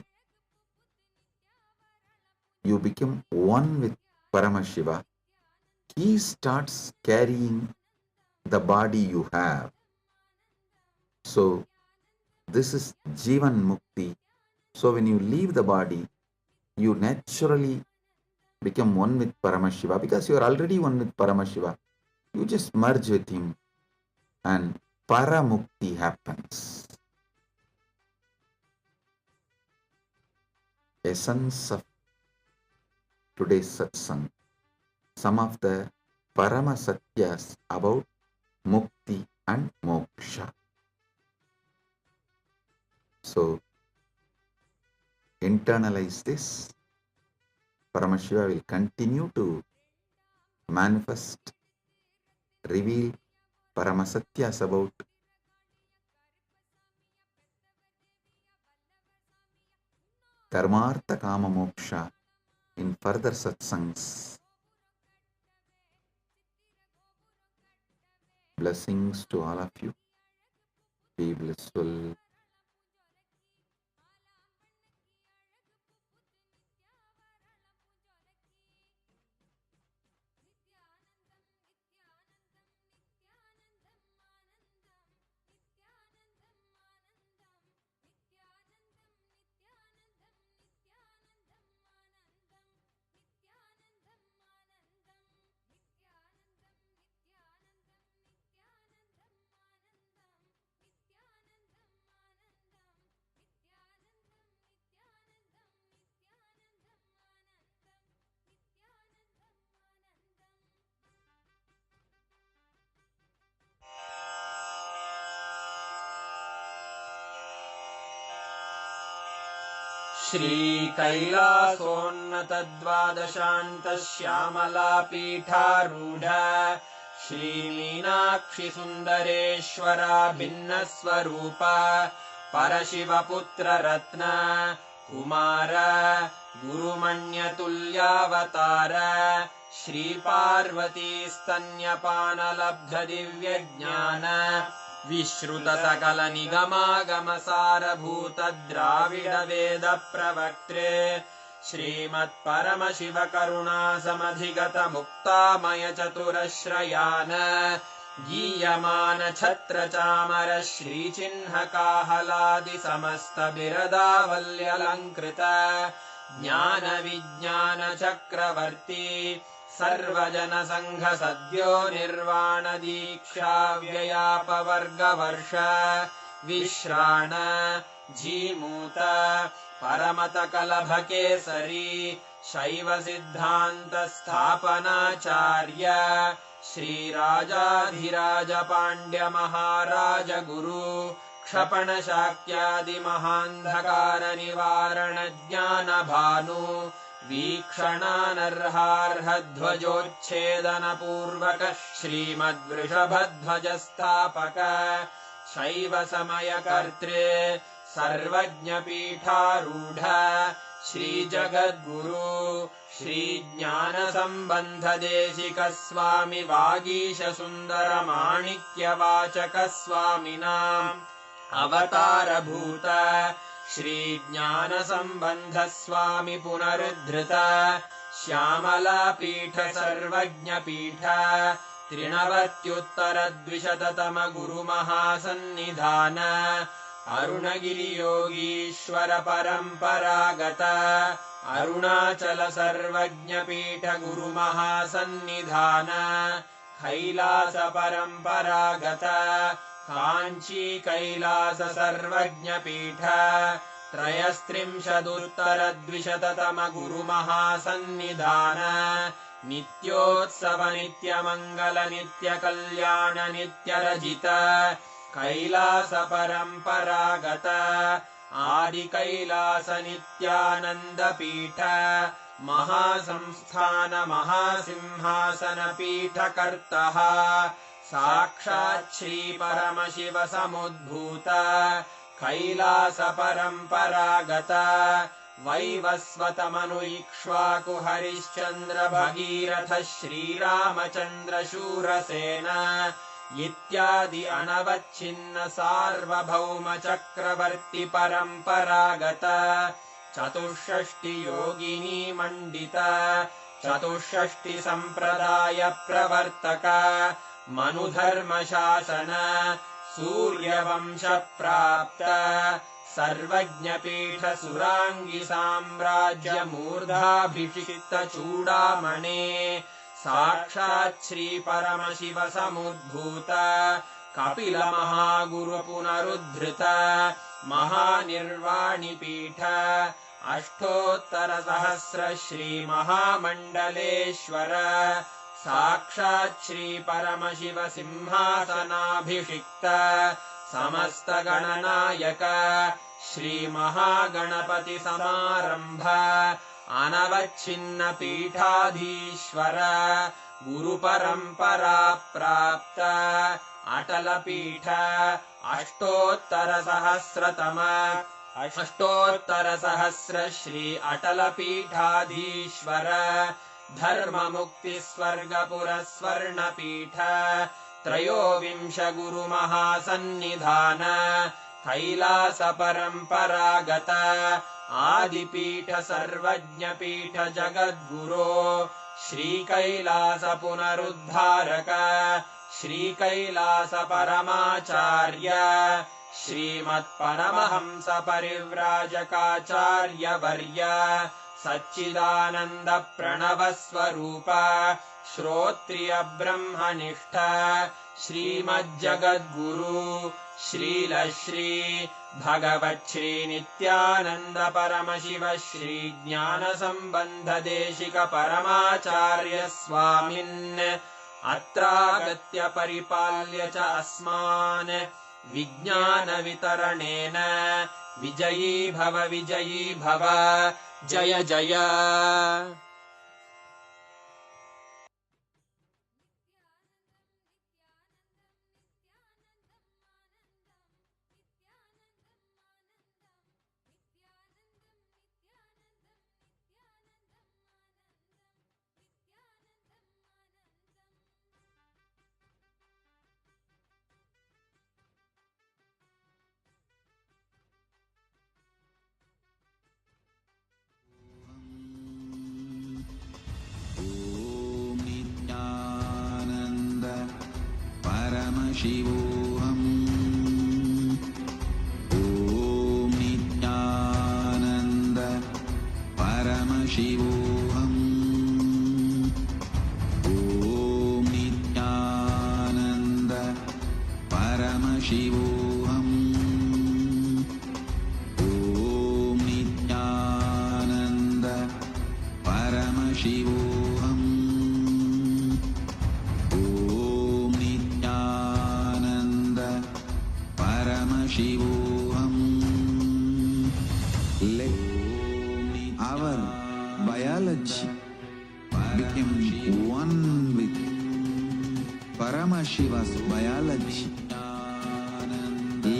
You become one with Paramashiva. He starts carrying the body you have. So this is Jivan Mukti. So when you leave the body, you naturally become one with Paramashiva because you are already one with Paramashiva. You just merge with him and Paramukti happens. Essence of today's satsang. Some of the Paramasatyas about Mukti and Moksha. So internalize this. Paramashiva will continue to manifest, reveal Paramasatyas about Dharmartha Kama Moksha in further satsangs. Blessings to all of you. Be blissful. श्रीकैलासोन्नतद्वादशान्तश्यामलापीठारूढ श्रीमीनाक्षिसुन्दरेश्वरा भिन्नस्वरूप परशिवपुत्ररत्न Kumar गुरुमण्यतुल्यावतार श्रीपार्वतीस्तन्यपानलब्धदिव्यज्ञान विश्रुतसकलनिगमागमसारभूतद्राविडवेदप्रवक्त्रे श्रीमत्परमशिवकरुणासमधिगतमुक्तामयचतुरश्रयान् गीयमानछत्रचामर श्रीचिह्नकाहलादिसमस्तबिरदावल्यलङ्कृत ज्ञानविज्ञानचक्रवर्ती सर्वजनसङ्घसद्यो निर्वाणदीक्षाव्ययापवर्गवर्ष विश्राण Jimuta परमतकलभकेसरी शैवसिद्धान्तस्थापनाचार्य श्रीराजाधिराजपाण्ड्यमहाराजगुरु क्षपणशाक्यादिमहान्धकारनिवारणज्ञानभानु वीक्षणानर्हार्हध्वजोच्छेदनपूर्वक श्रीमद्वृषभध्वजस्थापक शैवसमयकर्त्रे सर्वज्ञपीठारूढ श्रीजगद्गुरु श्रीज्ञानसम्बन्धदेशिकस्वामि वागीशसुन्दरमाणिक्यवाचकस्वामिनाम् अवतारभूत श्रीज्ञानसम्बन्धस्वामि पुनरुद्धृत श्यामलापीठ सर्वज्ञपीठ त्रिनवत्युत्तरद्विशततम गुरुमहासन्निधान अरुणगिरियोगीश्वर परम्परागत अरुणाचल सर्वज्ञपीठ गुरुमहासन्निधान कैलास परम्परागत काञ्ची कैलास सर्वज्ञपीठ त्रयस्त्रिंशदुत्तरद्विशततम गुरुमहासन्निधान नित्योत्सव नित्यमङ्गल नित्यकल्याण नित्यरजित कैलासपरम्परागत आदिकैलास नित्यानन्दपीठ महासंस्थान महासिंहासनपीठकर्तः साक्षात् श्रीपरमशिव समुद्भूत कैलासपरम्परागत वैवस्वतमनु इक्ष्वाकु हरिश्चन्द्र भगीरथ श्रीरामचन्द्र शूरसेन इत्यादि अनवच्छिन्न सार्वभौम चक्रवर्ति परम्परागत चतुष्षष्टि योगिनी मण्डित चतुष्षष्टि सम्प्रदाय प्रवर्तक मनुधर्मशासन सूर्यवंश प्राप्त सर्वज्ञपीठ सुराङ्गी साम्राज्य मूर्धाभिषिक्त चूडामणे साक्षात् श्री परमशिव समुद्भूत कपिल महागुरु पुनरुद्धृत महानिर्वाणिपीठ अष्टोत्तर सहस्र श्री महामण्डलेश्वर साक्षात् श्री परमशिव सिंहासनाभिषिक्त समस्त गणनायक श्री महागणपति समारंभ अनवच्छिन्न पीठाधीश्वर गुरुपरम्परा प्राप्त अटल पीठ अष्टोत्तर सहस्र श्री अटल पीठाधीश्वर धर्म मुक्ति स्वर्गपुर स्वर्ण पीठ त्रयोविंश गुरु महासन्निधान कैलास परम्परागत आदिपीठ सर्वज्ञ पीठ जगद्गुरो श्री कैलास पुनरुद्धारक श्री कैलास परमाचार्य श्रीमत्परमहंस परिव्राजकाचार्य वर्य सच्चिदानन्द प्रणव स्वरूप श्रोत्रिय ब्रह्मनिष्ठ श्रीमज्जगद्गुरु श्रीलश्री भगवच्छ्री नित्यानन्द परमशिव श्री ज्ञान संबंध देशिक परमाचार्य स्वामिन् अत्रागत्य परिपाल्य च अस्मान् विज्ञान वितरणेन विजयी भव जय जय। शिवोऽहम् ॐ नित्यानन्द परमशिवोऽहम् ॐ नित्यानन्द परमशिवोऽहम् ॐ नित्यानन्द परमशिवोऽहम् Shivoham. Let our biology become one with Paramashiva's biology.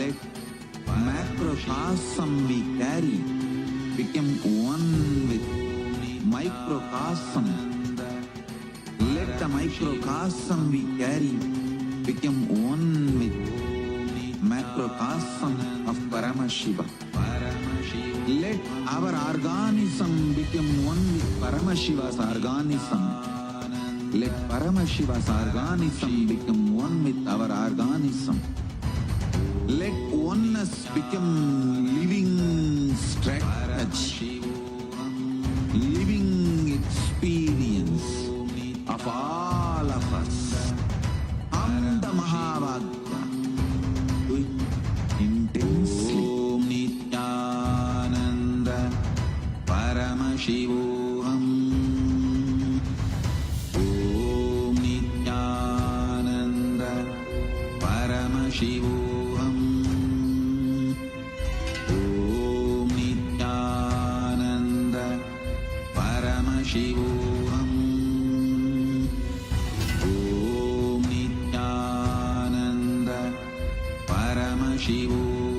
Let macrocosm we carry become one with microcosm. Let the microcosm we carry become one with macrocosm of Paramashiva. Let our organism become one with Paramashiva's organism. Let Paramashiva's organism become one with our organism. Let oneness become living strategy, living experience of all of us. Amda Mahavagya intensely. Om Nithyananda Paramashivoham. Om Nithyananda Paramashivoham. Paramashivoham. Om Nithyananda Paramashivoham. Om Nithyananda Paramashivoham.